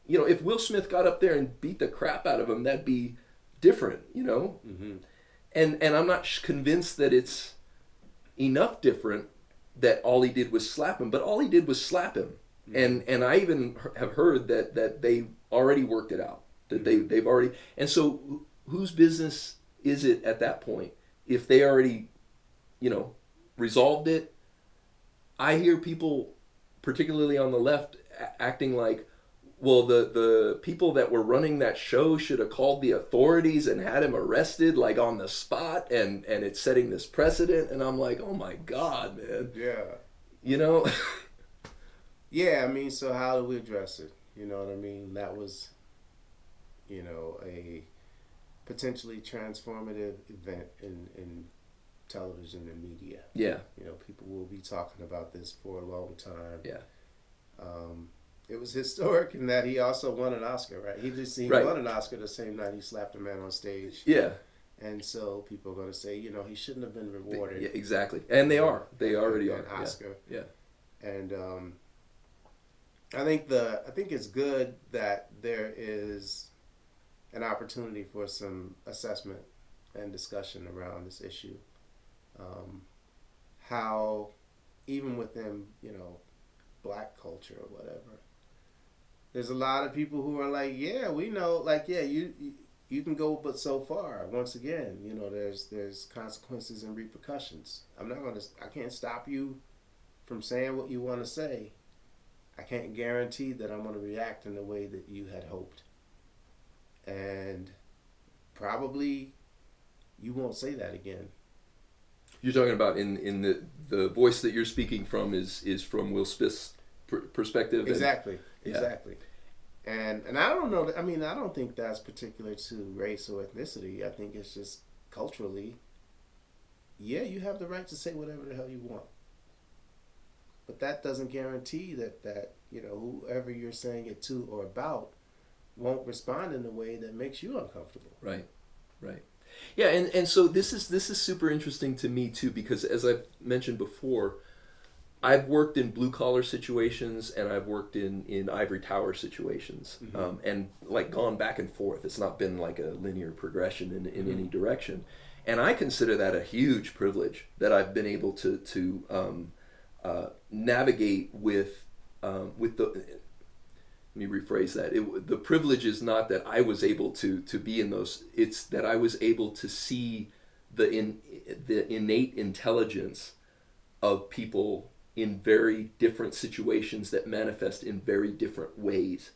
Speaker 1: if Will Smith got up there and beat the crap out of him, that'd be different, and I'm not convinced that it's enough different that all he did was slap him, but all he did was slap him. And I even have heard that they already worked it out, that they've already, and so whose business is it at that point if they already resolved it? I hear people, particularly on the left, acting like, well, the people that were running that show should have called the authorities and had him arrested like on the spot, and it's setting this precedent, and I'm like, oh my God, man.
Speaker 2: Yeah. Yeah, I mean, so how do we address it? You know what I mean? That was, a potentially transformative event in television and media.
Speaker 1: Yeah.
Speaker 2: People will be talking about this for a long time.
Speaker 1: Yeah.
Speaker 2: It was historic in that he also won an Oscar, right? He won an Oscar the same night he slapped a man on stage.
Speaker 1: Yeah.
Speaker 2: And so people are going to say, he shouldn't have been rewarded.
Speaker 1: Yeah, exactly. And they are. They already are.
Speaker 2: An Oscar.
Speaker 1: Yeah.
Speaker 2: And I think it's good that there is an opportunity for some assessment and discussion around this issue. How even within, black culture or whatever, there's a lot of people who are like, yeah, we know, like, yeah, you can go but so far. Once again, there's consequences and repercussions. I can't stop you from saying what you want to say. I can't guarantee that I'm going to react in the way that you had hoped. And probably you won't say that again.
Speaker 1: You're talking about in the voice that you're speaking from is from Will Smith's perspective.
Speaker 2: Exactly. And I don't know. I mean, I don't think that's particular to race or ethnicity. I think it's just culturally. Yeah, you have the right to say whatever the hell you want. But that doesn't guarantee that whoever you're saying it to or about won't respond in a way that makes you uncomfortable.
Speaker 1: Right. Yeah, and so this is super interesting to me too, because as I've mentioned before, I've worked in blue collar situations and I've worked in ivory tower situations, and like gone back and forth. It's not been like a linear progression in any direction, and I consider that a huge privilege that I've been able to navigate with the. Let me rephrase that. The privilege is not that I was able to be in those. It's that I was able to see the innate intelligence of people in very different situations that manifest in very different ways.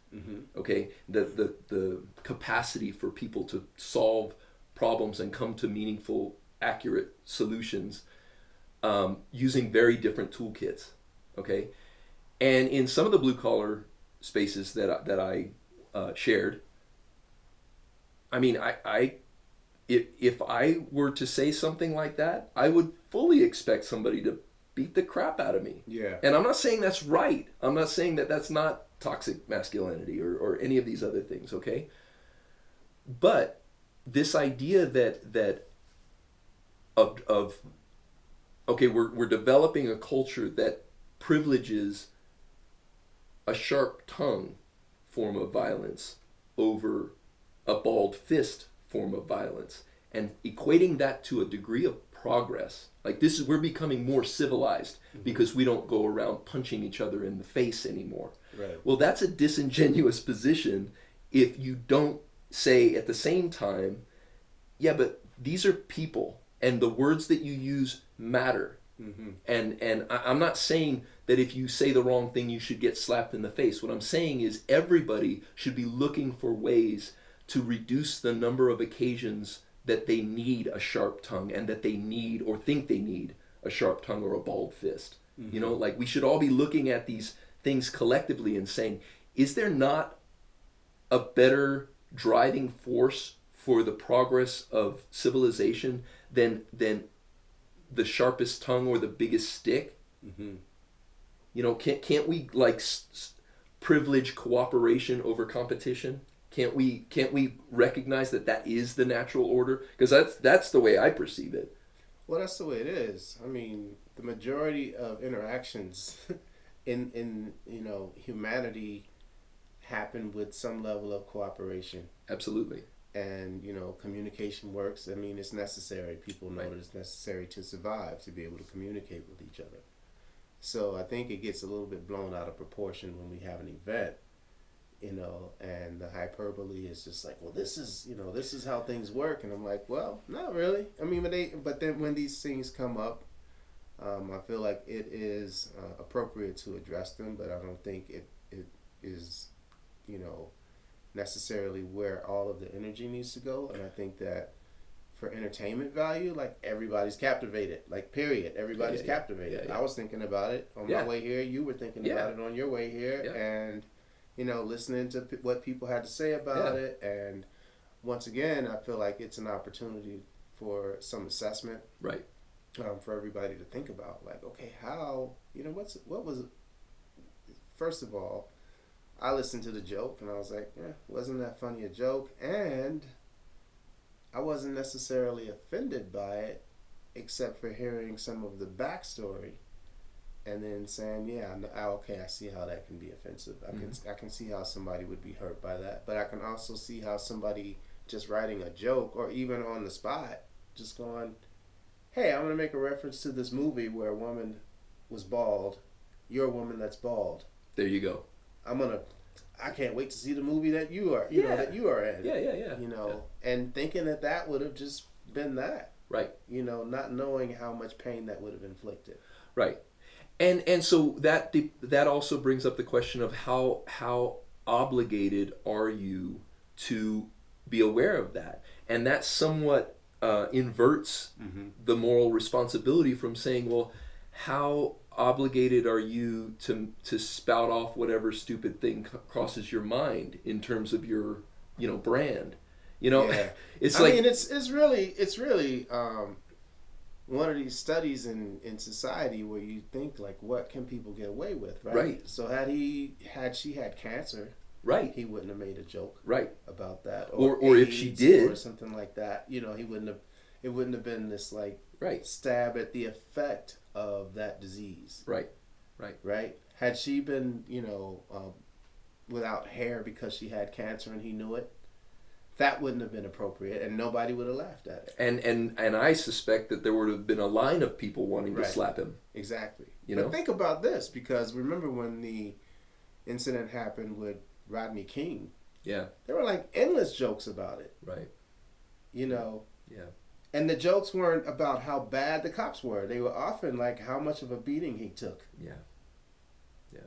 Speaker 1: Okay, the capacity for people to solve problems and come to meaningful, accurate solutions using very different toolkits. Okay, and in some of the blue collar spaces that I shared, I mean, if I were to say something like that, I would fully expect somebody to beat the crap out of me.
Speaker 2: Yeah.
Speaker 1: And I'm not saying that's right. I'm not saying that that's not toxic masculinity or any of these other things, okay? But this idea that okay, we're developing a culture that privileges a sharp tongue form of violence over a bald fist form of violence, and equating that to a degree of progress. Like we're becoming more civilized because we don't go around punching each other in the face anymore.
Speaker 2: Right.
Speaker 1: Well, that's a disingenuous position if you don't say at the same time, yeah, but these are people and the words that you use matter. And I'm not saying that if you say the wrong thing you should get slapped in the face. What I'm saying is everybody should be looking for ways to reduce the number of occasions that they need a sharp tongue and that they need or think they need a sharp tongue or a bald fist. You know, like we should all be looking at these things collectively and saying, is there not a better driving force for the progress of civilization than the sharpest tongue or the biggest stick? You know, can't we like privilege cooperation over competition? Can't we recognize that is the natural order? Because that's the way I perceive it.
Speaker 2: Well, that's the way it is. I mean, the majority of interactions in humanity happen with some level of cooperation.
Speaker 1: Absolutely.
Speaker 2: And communication works. I mean, it's necessary. People know that it's necessary to survive, to be able to communicate with each other. So I think it gets a little bit blown out of proportion when we have an event, and the hyperbole is just like, well, this is how things work, and I'm like, well, not really. I mean, but then when these things come up, I feel like it is appropriate to address them, but I don't think it is, necessarily where all of the energy needs to go. And I think that for entertainment value, like everybody's captivated, like period. Everybody's captivated. I was thinking about it on my way here. You were thinking about it on your way here, and listening to what people had to say about it. And once again, I feel like it's an opportunity for some assessment,
Speaker 1: right?
Speaker 2: For everybody to think about, like, okay, how what was first of all, I listened to the joke and I was like, wasn't that funny a joke? And I wasn't necessarily offended by it, except for hearing some of the backstory, and then saying, okay, I see how that can be offensive. I can see how somebody would be hurt by that, but I can also see how somebody just writing a joke or even on the spot, just going, hey, I'm gonna make a reference to this movie where a woman was bald. You're a woman that's bald.
Speaker 1: There you go.
Speaker 2: I can't wait to see the movie that you are, that you are in.
Speaker 1: Yeah.
Speaker 2: And thinking that would have just been that.
Speaker 1: Right.
Speaker 2: Not knowing how much pain that would have inflicted.
Speaker 1: Right. And so that also brings up the question of how obligated are you to be aware of that? And that somewhat inverts the moral responsibility from saying, well, how obligated are you to spout off whatever stupid thing crosses your mind in terms of your brand? It's like, I mean,
Speaker 2: it's really one of these studies in society where you think, like, what can people get away with, right?
Speaker 1: Right.
Speaker 2: So had she had cancer,
Speaker 1: right,
Speaker 2: he wouldn't have made a joke,
Speaker 1: right,
Speaker 2: about that,
Speaker 1: or if she did,
Speaker 2: or something like that. He wouldn't have. It wouldn't have been this like
Speaker 1: right
Speaker 2: stab at the effect of that disease.
Speaker 1: Right. Right.
Speaker 2: Right? Had she been, without hair because she had cancer and he knew it, that wouldn't have been appropriate, and nobody would have laughed at it.
Speaker 1: And I suspect that there would have been a line of people wanting to
Speaker 2: Right.
Speaker 1: slap him.
Speaker 2: Exactly.
Speaker 1: You
Speaker 2: but
Speaker 1: know?
Speaker 2: think about this, because remember when the incident happened with Rodney King,
Speaker 1: Yeah.
Speaker 2: there were like endless jokes about it.
Speaker 1: Right. Yeah.
Speaker 2: And the jokes weren't about how bad the cops were. They were often like how much of a beating he took.
Speaker 1: Yeah.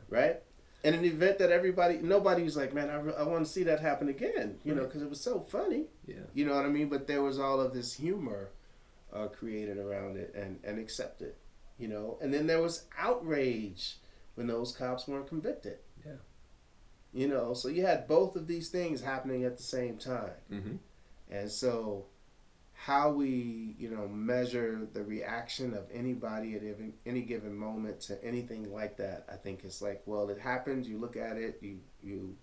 Speaker 2: Right? And an event that nobody was like, man, I want to see that happen again,
Speaker 1: Right.
Speaker 2: because it was so funny.
Speaker 1: Yeah.
Speaker 2: You know what I mean? But there was all of this humor created around it and accepted, And then there was outrage when those cops weren't convicted.
Speaker 1: Yeah.
Speaker 2: So you had both of these things happening at the same time.
Speaker 1: Mm-hmm.
Speaker 2: And so how we, measure the reaction of anybody at any given moment to anything like that, I think it's like, well, it happened, you look at it, you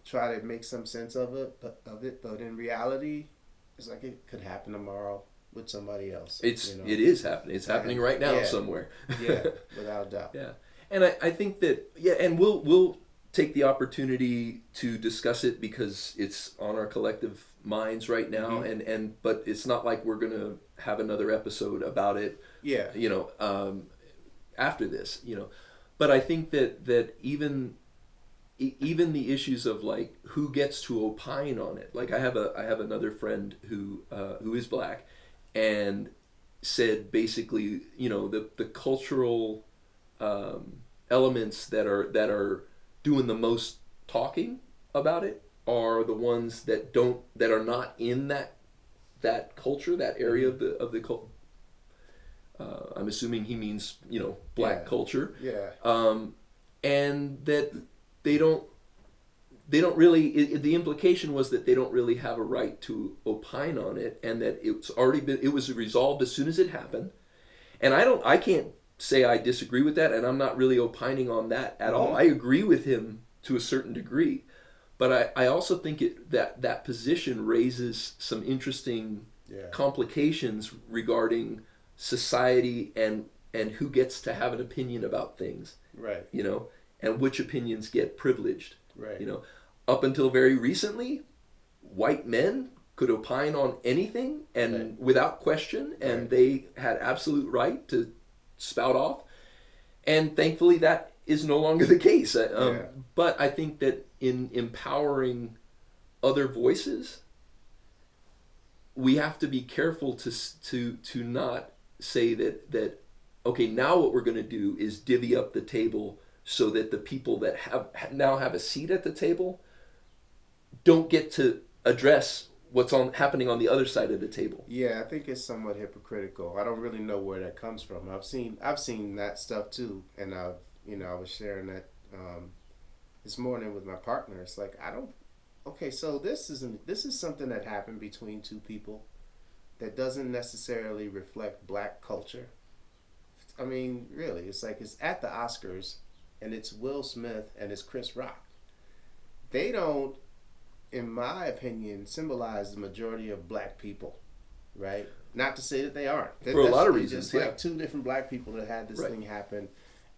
Speaker 2: try to make some sense of it, but in reality, it's like it could happen tomorrow with somebody else.
Speaker 1: It is happening. It's happening right now
Speaker 2: Yeah.
Speaker 1: somewhere.
Speaker 2: Yeah, without a doubt.
Speaker 1: Yeah. And I think that, and we'll take the opportunity to discuss it because it's on our collective minds right now,
Speaker 2: Mm-hmm.
Speaker 1: but it's not like we're gonna have another episode about it.
Speaker 2: Yeah.
Speaker 1: After this, but I think that even the issues of like who gets to opine on it. Like I have another friend who is black, and said basically, the cultural elements that are doing the most talking about it are the ones that are not in that culture, that area of the culture. I'm assuming he means black culture.
Speaker 2: Yeah.
Speaker 1: And that they don't really. The implication was that they don't really have a right to opine on it, and that it was resolved as soon as it happened. And I can't say I disagree with that, and I'm not really opining on that at all. I agree with him to a certain degree, but I also think that position raises some interesting complications regarding society and who gets to have an opinion about things.
Speaker 2: Right.
Speaker 1: And which opinions get privileged.
Speaker 2: Right.
Speaker 1: Up until very recently, white men could opine on anything and without question, and they had absolute right to spout off. And thankfully, that is no longer the case. But I think that in empowering other voices, we have to be careful to not say that okay, now what we're going to do is divvy up the table so that the people that now have a seat at the table don't get to address what's happening on the other side of the table.
Speaker 2: Yeah, I think it's somewhat hypocritical. I don't really know where that comes from. I've seen that stuff too, and I was sharing that this morning with my partner. It's like okay, so this is something that happened between two people that doesn't necessarily reflect black culture. I mean, really, it's like it's at the Oscars, and it's Will Smith and it's Chris Rock. They don't, in my opinion, symbolize the majority of black people, right? Not to say that they aren't.
Speaker 1: For a lot of reasons,
Speaker 2: just like two different black people that had this thing happen.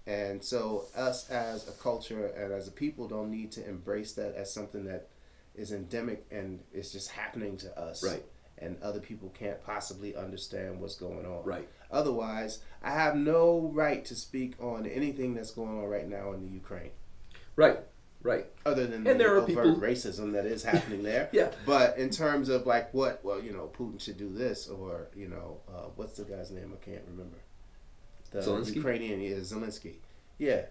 Speaker 2: And so us as a culture and as a people don't need to embrace that as something that is endemic and it's just happening to us.
Speaker 1: Right.
Speaker 2: And other people can't possibly understand what's going on.
Speaker 1: Right.
Speaker 2: Otherwise, I have no right to speak on anything that's going on right now in the Ukraine.
Speaker 1: Right.
Speaker 2: Other than
Speaker 1: and there are
Speaker 2: overt racism that is happening there.
Speaker 1: Yeah.
Speaker 2: But in terms of like Putin should do this, or what's the guy's name? I can't remember. The
Speaker 1: Zelensky?
Speaker 2: Ukrainian is Zelensky. Yeah.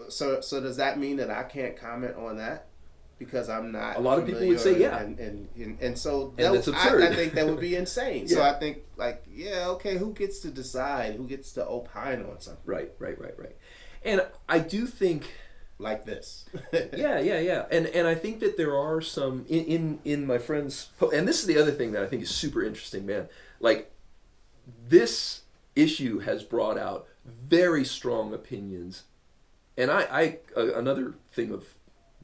Speaker 2: So does that mean that I can't comment on that? Because I'm not.
Speaker 1: A lot of people would say yeah,
Speaker 2: and so
Speaker 1: that's absurd.
Speaker 2: I think that would be insane.
Speaker 1: Yeah.
Speaker 2: So I think okay, who gets to decide? Who gets to opine on something?
Speaker 1: Right. And I do think
Speaker 2: like this.
Speaker 1: yeah. And I think that there are some in my friends, and this is the other thing that I think is super interesting, man. Like this issue has brought out very strong opinions, and I another thing of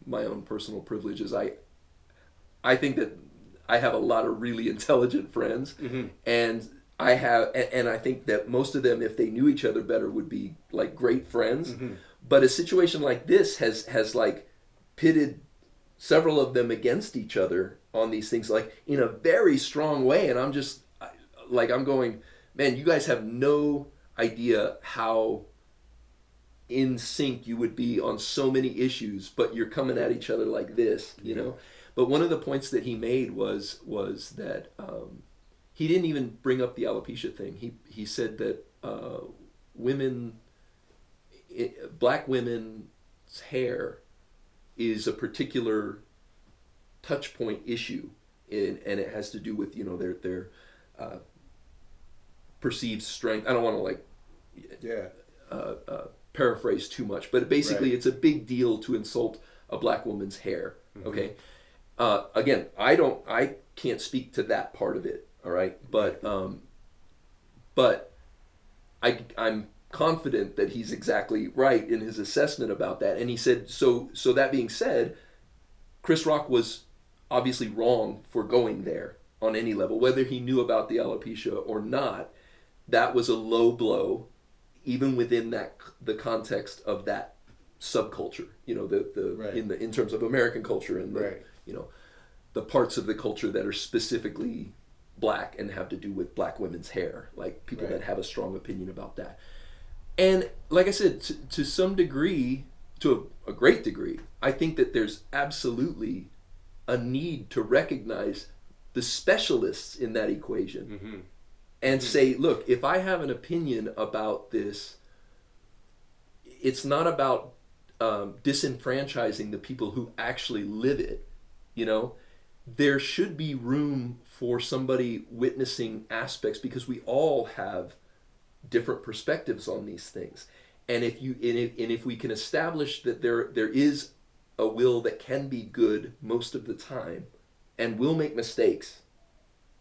Speaker 1: my own personal privilege is I think that I have a lot of really intelligent friends,
Speaker 2: Mm-hmm.
Speaker 1: and I have, and I think that most of them, if they knew each other better, would be like great friends.
Speaker 2: Mm-hmm.
Speaker 1: But a situation like this has like pitted several of them against each other on these things, like in a very strong way. And I'm just like, I'm going, man, you guys have no idea how in sync you would be on so many issues, but you're coming at each other like this, you know. But one of the points that he made was that he didn't even bring up the alopecia thing. He said that black women's hair is a particular touch point issue, and it has to do with, you know, their perceived strength. I don't want to like paraphrase too much, but basically
Speaker 2: Right.
Speaker 1: it's a big deal to insult a black woman's hair. Okay. Again, I can't speak to that part of it. All right. But I'm confident that he's exactly right in his assessment about that. And he said, so that being said, Chris Rock was obviously wrong for going there on any level, whether he knew about the alopecia or not. That was a low blow, even within the context of that subculture. You know,
Speaker 2: Right.
Speaker 1: in terms of American culture and the,
Speaker 2: Right.
Speaker 1: you know, the parts of the culture that are specifically black and have to do with black women's hair, like people
Speaker 2: Right.
Speaker 1: that have a strong opinion about that. And like I said, to some degree, to a great degree, I think that there's absolutely a need to recognize the specialists in that equation.
Speaker 2: Mm-hmm.
Speaker 1: And say, look, if I have an opinion about this, it's not about disenfranchising the people who actually live it. You know, there should be room for somebody witnessing aspects, because we all have different perspectives on these things. And if we can establish that there is a will that can be good most of the time, and will make mistakes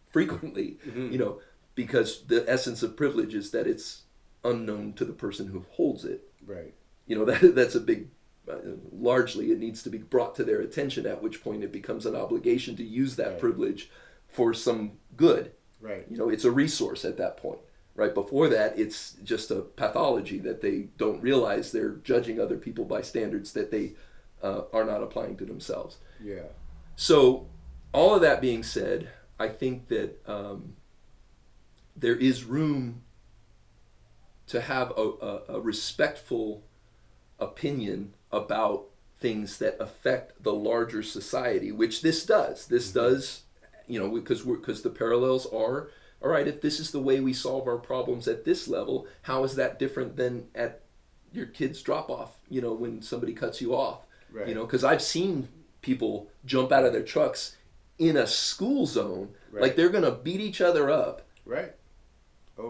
Speaker 1: frequently,
Speaker 2: Mm-hmm.
Speaker 1: you know, because the essence of privilege is that it's unknown to the person who holds it.
Speaker 2: Right.
Speaker 1: You know, that's a big, largely it needs to be brought to their attention, at which point it becomes an obligation to use that
Speaker 2: Right.
Speaker 1: privilege for some good.
Speaker 2: Right.
Speaker 1: You know, it's a resource at that point. Right before that, it's just a pathology that they don't realize they're judging other people by standards that they are not applying to themselves.
Speaker 2: Yeah.
Speaker 1: So, all of that being said, I think that there is room to have a respectful opinion about things that affect the larger society, which this does. This does, you know, because the parallels are, all right, if this is the way we solve our problems at this level, how is that different than at your kid's drop-off, you know, when somebody cuts you off?
Speaker 2: Right.
Speaker 1: You know, because I've seen people jump out of their trucks in a school zone,
Speaker 2: Right.
Speaker 1: like they're going to beat each other up
Speaker 2: Right.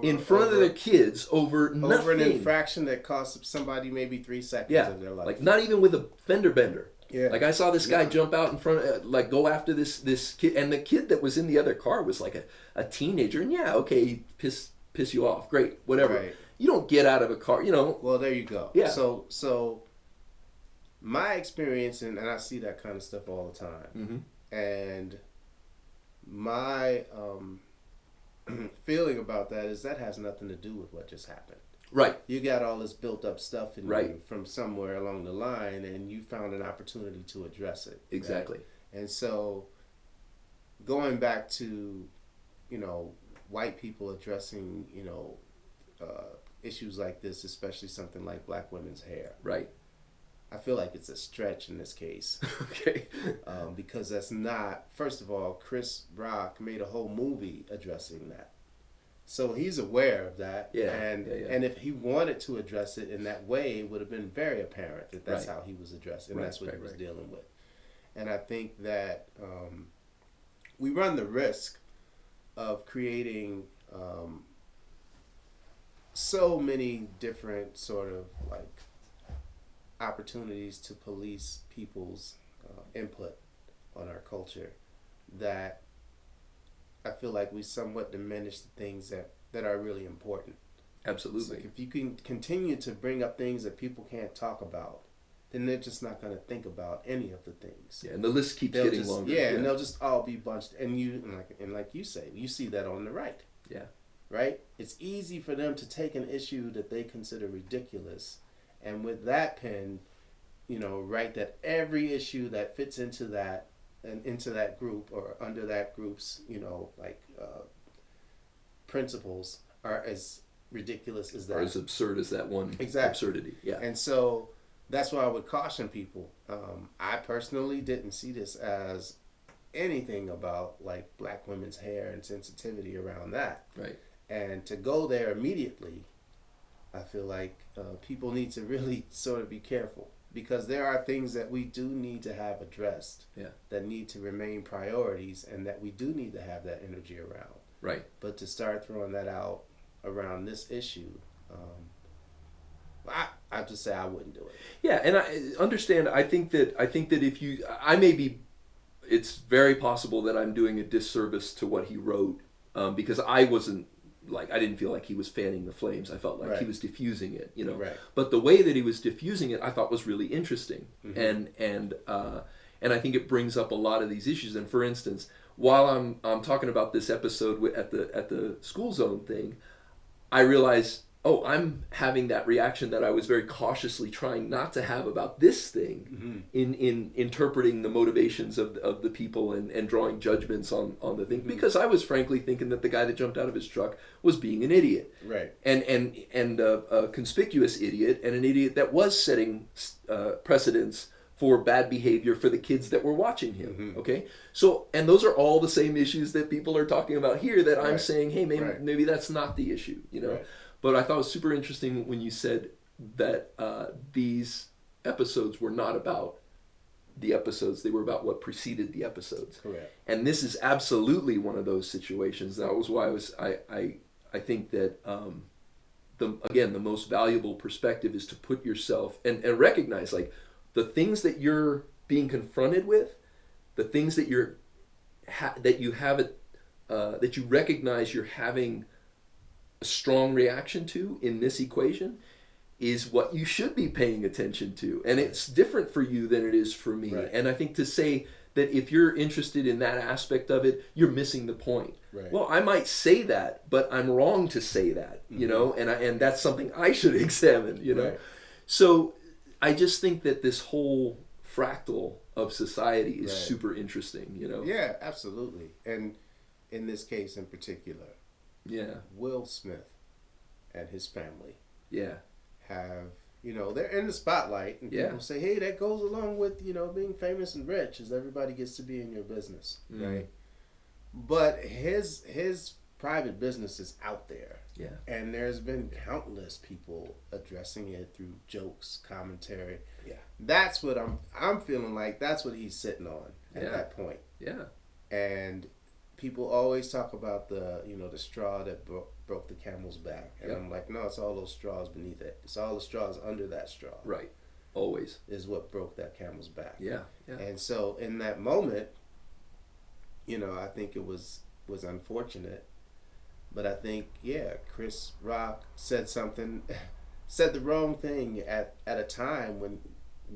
Speaker 1: in front of their kids over nothing.
Speaker 2: Over an infraction that cost somebody maybe 3 seconds
Speaker 1: Yeah,
Speaker 2: of their life.
Speaker 1: like not even with a fender bender.
Speaker 2: Yeah.
Speaker 1: Like I saw this guy
Speaker 2: Yeah.
Speaker 1: jump out in front, like go after this kid, and the kid that was in the other car was like a teenager, and yeah, okay, piss you off, great, whatever.
Speaker 2: Right.
Speaker 1: You don't get out of a car, you know.
Speaker 2: Well, there you go.
Speaker 1: Yeah.
Speaker 2: So my experience, and I see that kind of stuff all the time,
Speaker 1: Mm-hmm.
Speaker 2: and my feeling about that is that has nothing to do with what just happened.
Speaker 1: Right.
Speaker 2: You got all this built up stuff in
Speaker 1: Right.
Speaker 2: you from somewhere along the line, and you found an opportunity to address it. right?
Speaker 1: Exactly.
Speaker 2: And so, going back to, you know, white people addressing, you know, issues like this, especially something like black women's hair,
Speaker 1: Right.
Speaker 2: I feel like it's a stretch in this case.
Speaker 1: Okay.
Speaker 2: Because that's not, first of all, Chris Rock made a whole movie addressing that. So he's aware of that.
Speaker 1: Yeah,
Speaker 2: And
Speaker 1: yeah.
Speaker 2: and if he wanted to address it in that way, it would have been very apparent that that's
Speaker 1: Right.
Speaker 2: how he was addressing, and
Speaker 1: Right,
Speaker 2: that's what
Speaker 1: right,
Speaker 2: he was
Speaker 1: right.
Speaker 2: dealing with. And I think that we run the risk of creating so many different sort of like opportunities to police people's input on our culture that I feel like we somewhat diminish the things that are really important.
Speaker 1: Absolutely.
Speaker 2: It's like if you can continue to bring up things that people can't talk about, then they're just not going to think about any of the things.
Speaker 1: Yeah, and the list keeps
Speaker 2: They'll
Speaker 1: getting
Speaker 2: just,
Speaker 1: longer.
Speaker 2: and they'll just all be bunched. And like you say, you see that on the right.
Speaker 1: Yeah.
Speaker 2: right? It's easy for them to take an issue that they consider ridiculous, and with that pen, write that every issue that fits into that and into that group or under that group's, principles are as ridiculous as that.
Speaker 1: Or as absurd as that one absurdity. Yeah.
Speaker 2: And so that's why I would caution people. I personally didn't see this as anything about like black women's hair and sensitivity around that.
Speaker 1: Right.
Speaker 2: And to go there immediately, I feel like people need to really sort of be careful, because there are things that we do need to have addressed, that need to remain priorities, and that we do need to have that energy around.
Speaker 1: Right.
Speaker 2: But to start throwing that out around this issue, I just say I wouldn't do it.
Speaker 1: Yeah, and I understand. I think that if you, it's very possible that I'm doing a disservice to what he wrote, because I didn't feel like he was fanning the flames. I felt like he was diffusing it,
Speaker 2: Right.
Speaker 1: But the way that he was diffusing it, I thought was really interesting,
Speaker 2: Mm-hmm.
Speaker 1: and I think it brings up a lot of these issues. And for instance, while I'm talking about this episode at the school zone thing, I realize, I'm having that reaction that I was very cautiously trying not to have about this thing, in interpreting the motivations of the people and drawing judgments on the thing, because I was frankly thinking that the guy that jumped out of his truck was being an idiot,
Speaker 2: Right.
Speaker 1: and a conspicuous idiot, and an idiot that was setting precedents for bad behavior for the kids that were watching him. Okay, so, and those are all the same issues that people are talking about here, that I'm saying, hey, maybe that's not the issue,
Speaker 2: Right.
Speaker 1: But I thought it was super interesting when you said that these episodes were not about the episodes; they were about what preceded the episodes.
Speaker 2: Correct.
Speaker 1: And this is absolutely one of those situations. That was why I think that the most valuable perspective is to put yourself and recognize, like, the things that you're being confronted with, the things that that you recognize you're having a strong reaction to in this equation, is what you should be paying attention to. And it's different for you than it is for me.
Speaker 2: Right.
Speaker 1: And I think to say that if you're interested in that aspect of it, you're missing the point.
Speaker 2: Right.
Speaker 1: Well, I might say that, but I'm wrong to say that, and that's something I should examine,
Speaker 2: Right.
Speaker 1: So I just think that this whole fractal of society is super interesting,
Speaker 2: Yeah, absolutely. And in this case in particular, Will Smith and his family have, they're in the spotlight, and people say, hey, that goes along with, being famous and rich, as everybody gets to be in your business, right? But his private business is out there.
Speaker 1: Yeah.
Speaker 2: And there's been countless people addressing it through jokes, commentary.
Speaker 1: Yeah.
Speaker 2: That's what I'm feeling like that's what he's sitting on at that point.
Speaker 1: Yeah.
Speaker 2: And people always talk about the straw that broke the camel's back. And I'm like, no, it's all those straws beneath it. It's all the straws under that straw.
Speaker 1: Right. Always.
Speaker 2: Is what broke that camel's back.
Speaker 1: Yeah. Yeah.
Speaker 2: And so in that moment, I think it was unfortunate. But I think, Chris Rock said the wrong thing at a time when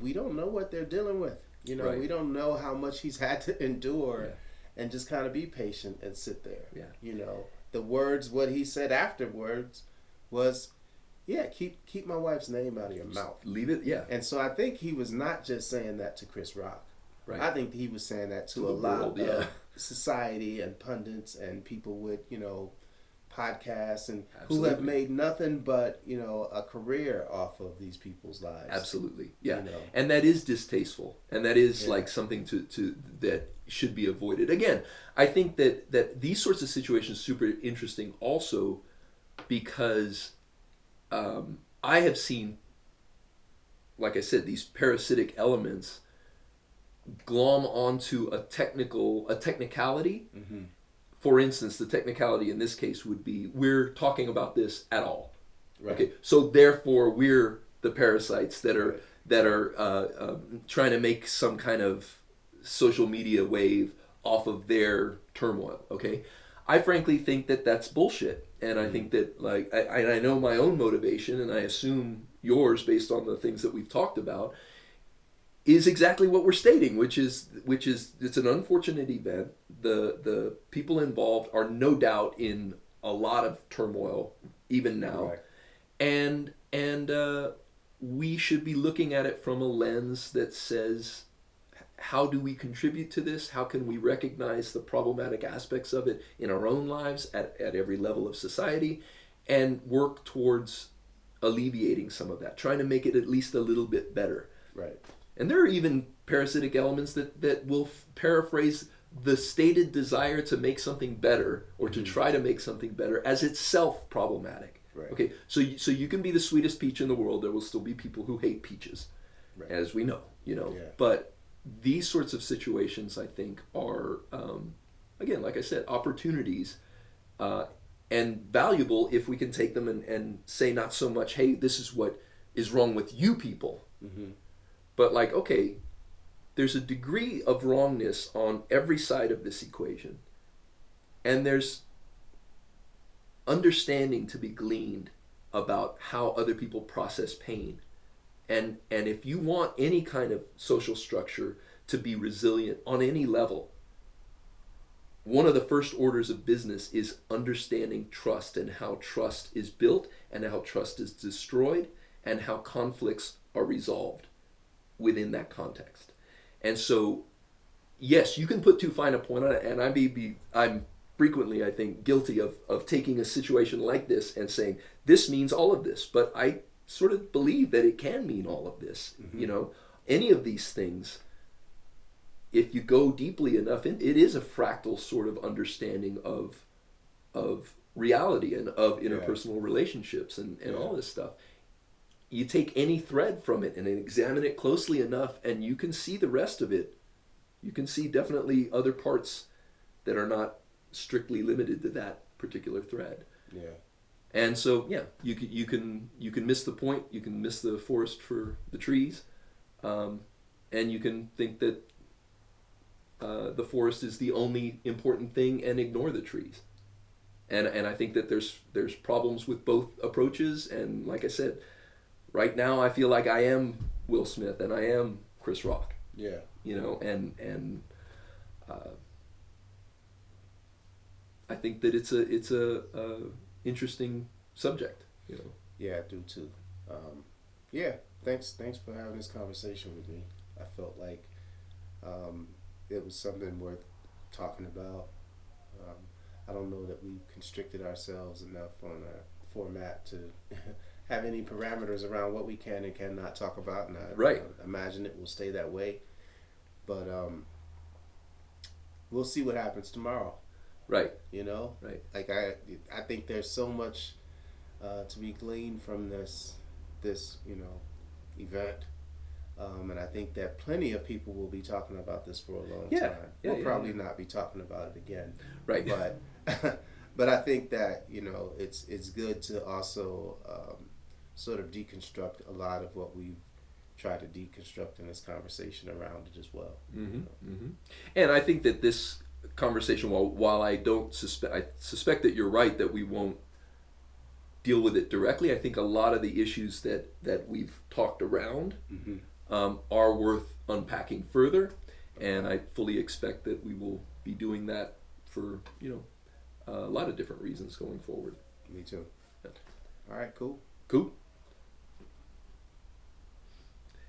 Speaker 2: we don't know what they're dealing with. We don't know how much he's had to endure, and just kind of be patient and sit there.
Speaker 1: Yeah.
Speaker 2: What he said afterwards was, keep my wife's name out of your mouth.
Speaker 1: Leave it,
Speaker 2: And so I think he was not just saying that to Chris Rock.
Speaker 1: Right.
Speaker 2: I think he was saying that to a
Speaker 1: the
Speaker 2: lot
Speaker 1: world,
Speaker 2: of society and pundits and people with, podcasts and who have made nothing but a career off of these people's lives.
Speaker 1: Absolutely, yeah. And that is distasteful, and that is like something to that should be avoided. Again, I think that these sorts of situations are super interesting also because I have seen, like I said, these parasitic elements glom onto a technicality. For instance, the technicality in this case would be, we're talking about this at all.
Speaker 2: Right.
Speaker 1: Okay, so therefore we're the parasites that are trying to make some kind of social media wave off of their turmoil. Okay, I frankly think that that's bullshit, and I think that I know my own motivation, and I assume yours based on the things that we've talked about, is exactly what we're stating, which is it's an unfortunate event. The people involved are no doubt in a lot of turmoil even now.
Speaker 2: Right.
Speaker 1: And we should be looking at it from a lens that says, how do we contribute to this? How can we recognize the problematic aspects of it in our own lives at every level of society, and work towards alleviating some of that, trying to make it at least a little bit better.
Speaker 2: Right.
Speaker 1: And there are even parasitic elements that will paraphrase the stated desire to make something better, or to try to make something better, as itself problematic.
Speaker 2: Right.
Speaker 1: Okay, so you can be the sweetest peach in the world. There will still be people who hate peaches,
Speaker 2: Right.
Speaker 1: as we know. Yeah. But these sorts of situations, I think, are again, like I said, opportunities, and valuable if we can take them and say not so much, hey, this is what is wrong with you people, but like, okay, there's a degree of wrongness on every side of this equation, and there's understanding to be gleaned about how other people process pain. And if you want any kind of social structure to be resilient on any level, one of the first orders of business is understanding trust, and how trust is built, and how trust is destroyed, and how conflicts are resolved within that context. And so, yes, you can put too fine a point on it, and I'm frequently, I think, guilty of taking a situation like this and saying, this means all of this, but I sort of believe that it can mean all of this. Any of these things, if you go deeply enough in, it is a fractal sort of understanding of reality and of interpersonal relationships and all this stuff. You take any thread from it and examine it closely enough, and you can see the rest of it. You can see definitely other parts that are not strictly limited to that particular thread.
Speaker 2: Yeah.
Speaker 1: And so, you can miss the point. You can miss the forest for the trees, and you can think that the forest is the only important thing and ignore the trees. And I think that there's problems with both approaches. And like I said, right now I feel like I am Will Smith and I am Chris Rock.
Speaker 2: Yeah.
Speaker 1: And I think that it's a interesting subject.
Speaker 2: Yeah, I do too. Yeah, thanks for having this conversation with me. I felt like it was something worth talking about. I don't know that we've constricted ourselves enough on a format to have any parameters around what we can and cannot talk about, and I imagine it will stay that way. But we'll see what happens tomorrow.
Speaker 1: Right.
Speaker 2: Right. Like I think there's so much to be gleaned from this event, and I think that plenty of people will be talking about this for a long time. We'll probably not be talking about it again.
Speaker 1: Right.
Speaker 2: But I think that it's good to also sort of deconstruct a lot of what we've tried to deconstruct in this conversation around it as well.
Speaker 1: And I think that this conversation, while I suspect that you're right that we won't deal with it directly, I think a lot of the issues that we've talked around are worth unpacking further, and I fully expect that we will be doing that for a lot of different reasons going forward.
Speaker 2: Me too. All right, cool.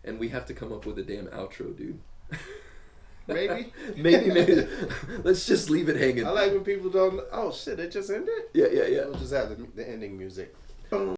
Speaker 1: And we have to come up with a damn outro, dude.
Speaker 2: Maybe.
Speaker 1: maybe. Let's just leave it hanging.
Speaker 2: I like when people don't. Oh shit! It just ended.
Speaker 1: Yeah.
Speaker 2: We'll just have the ending music. Boom.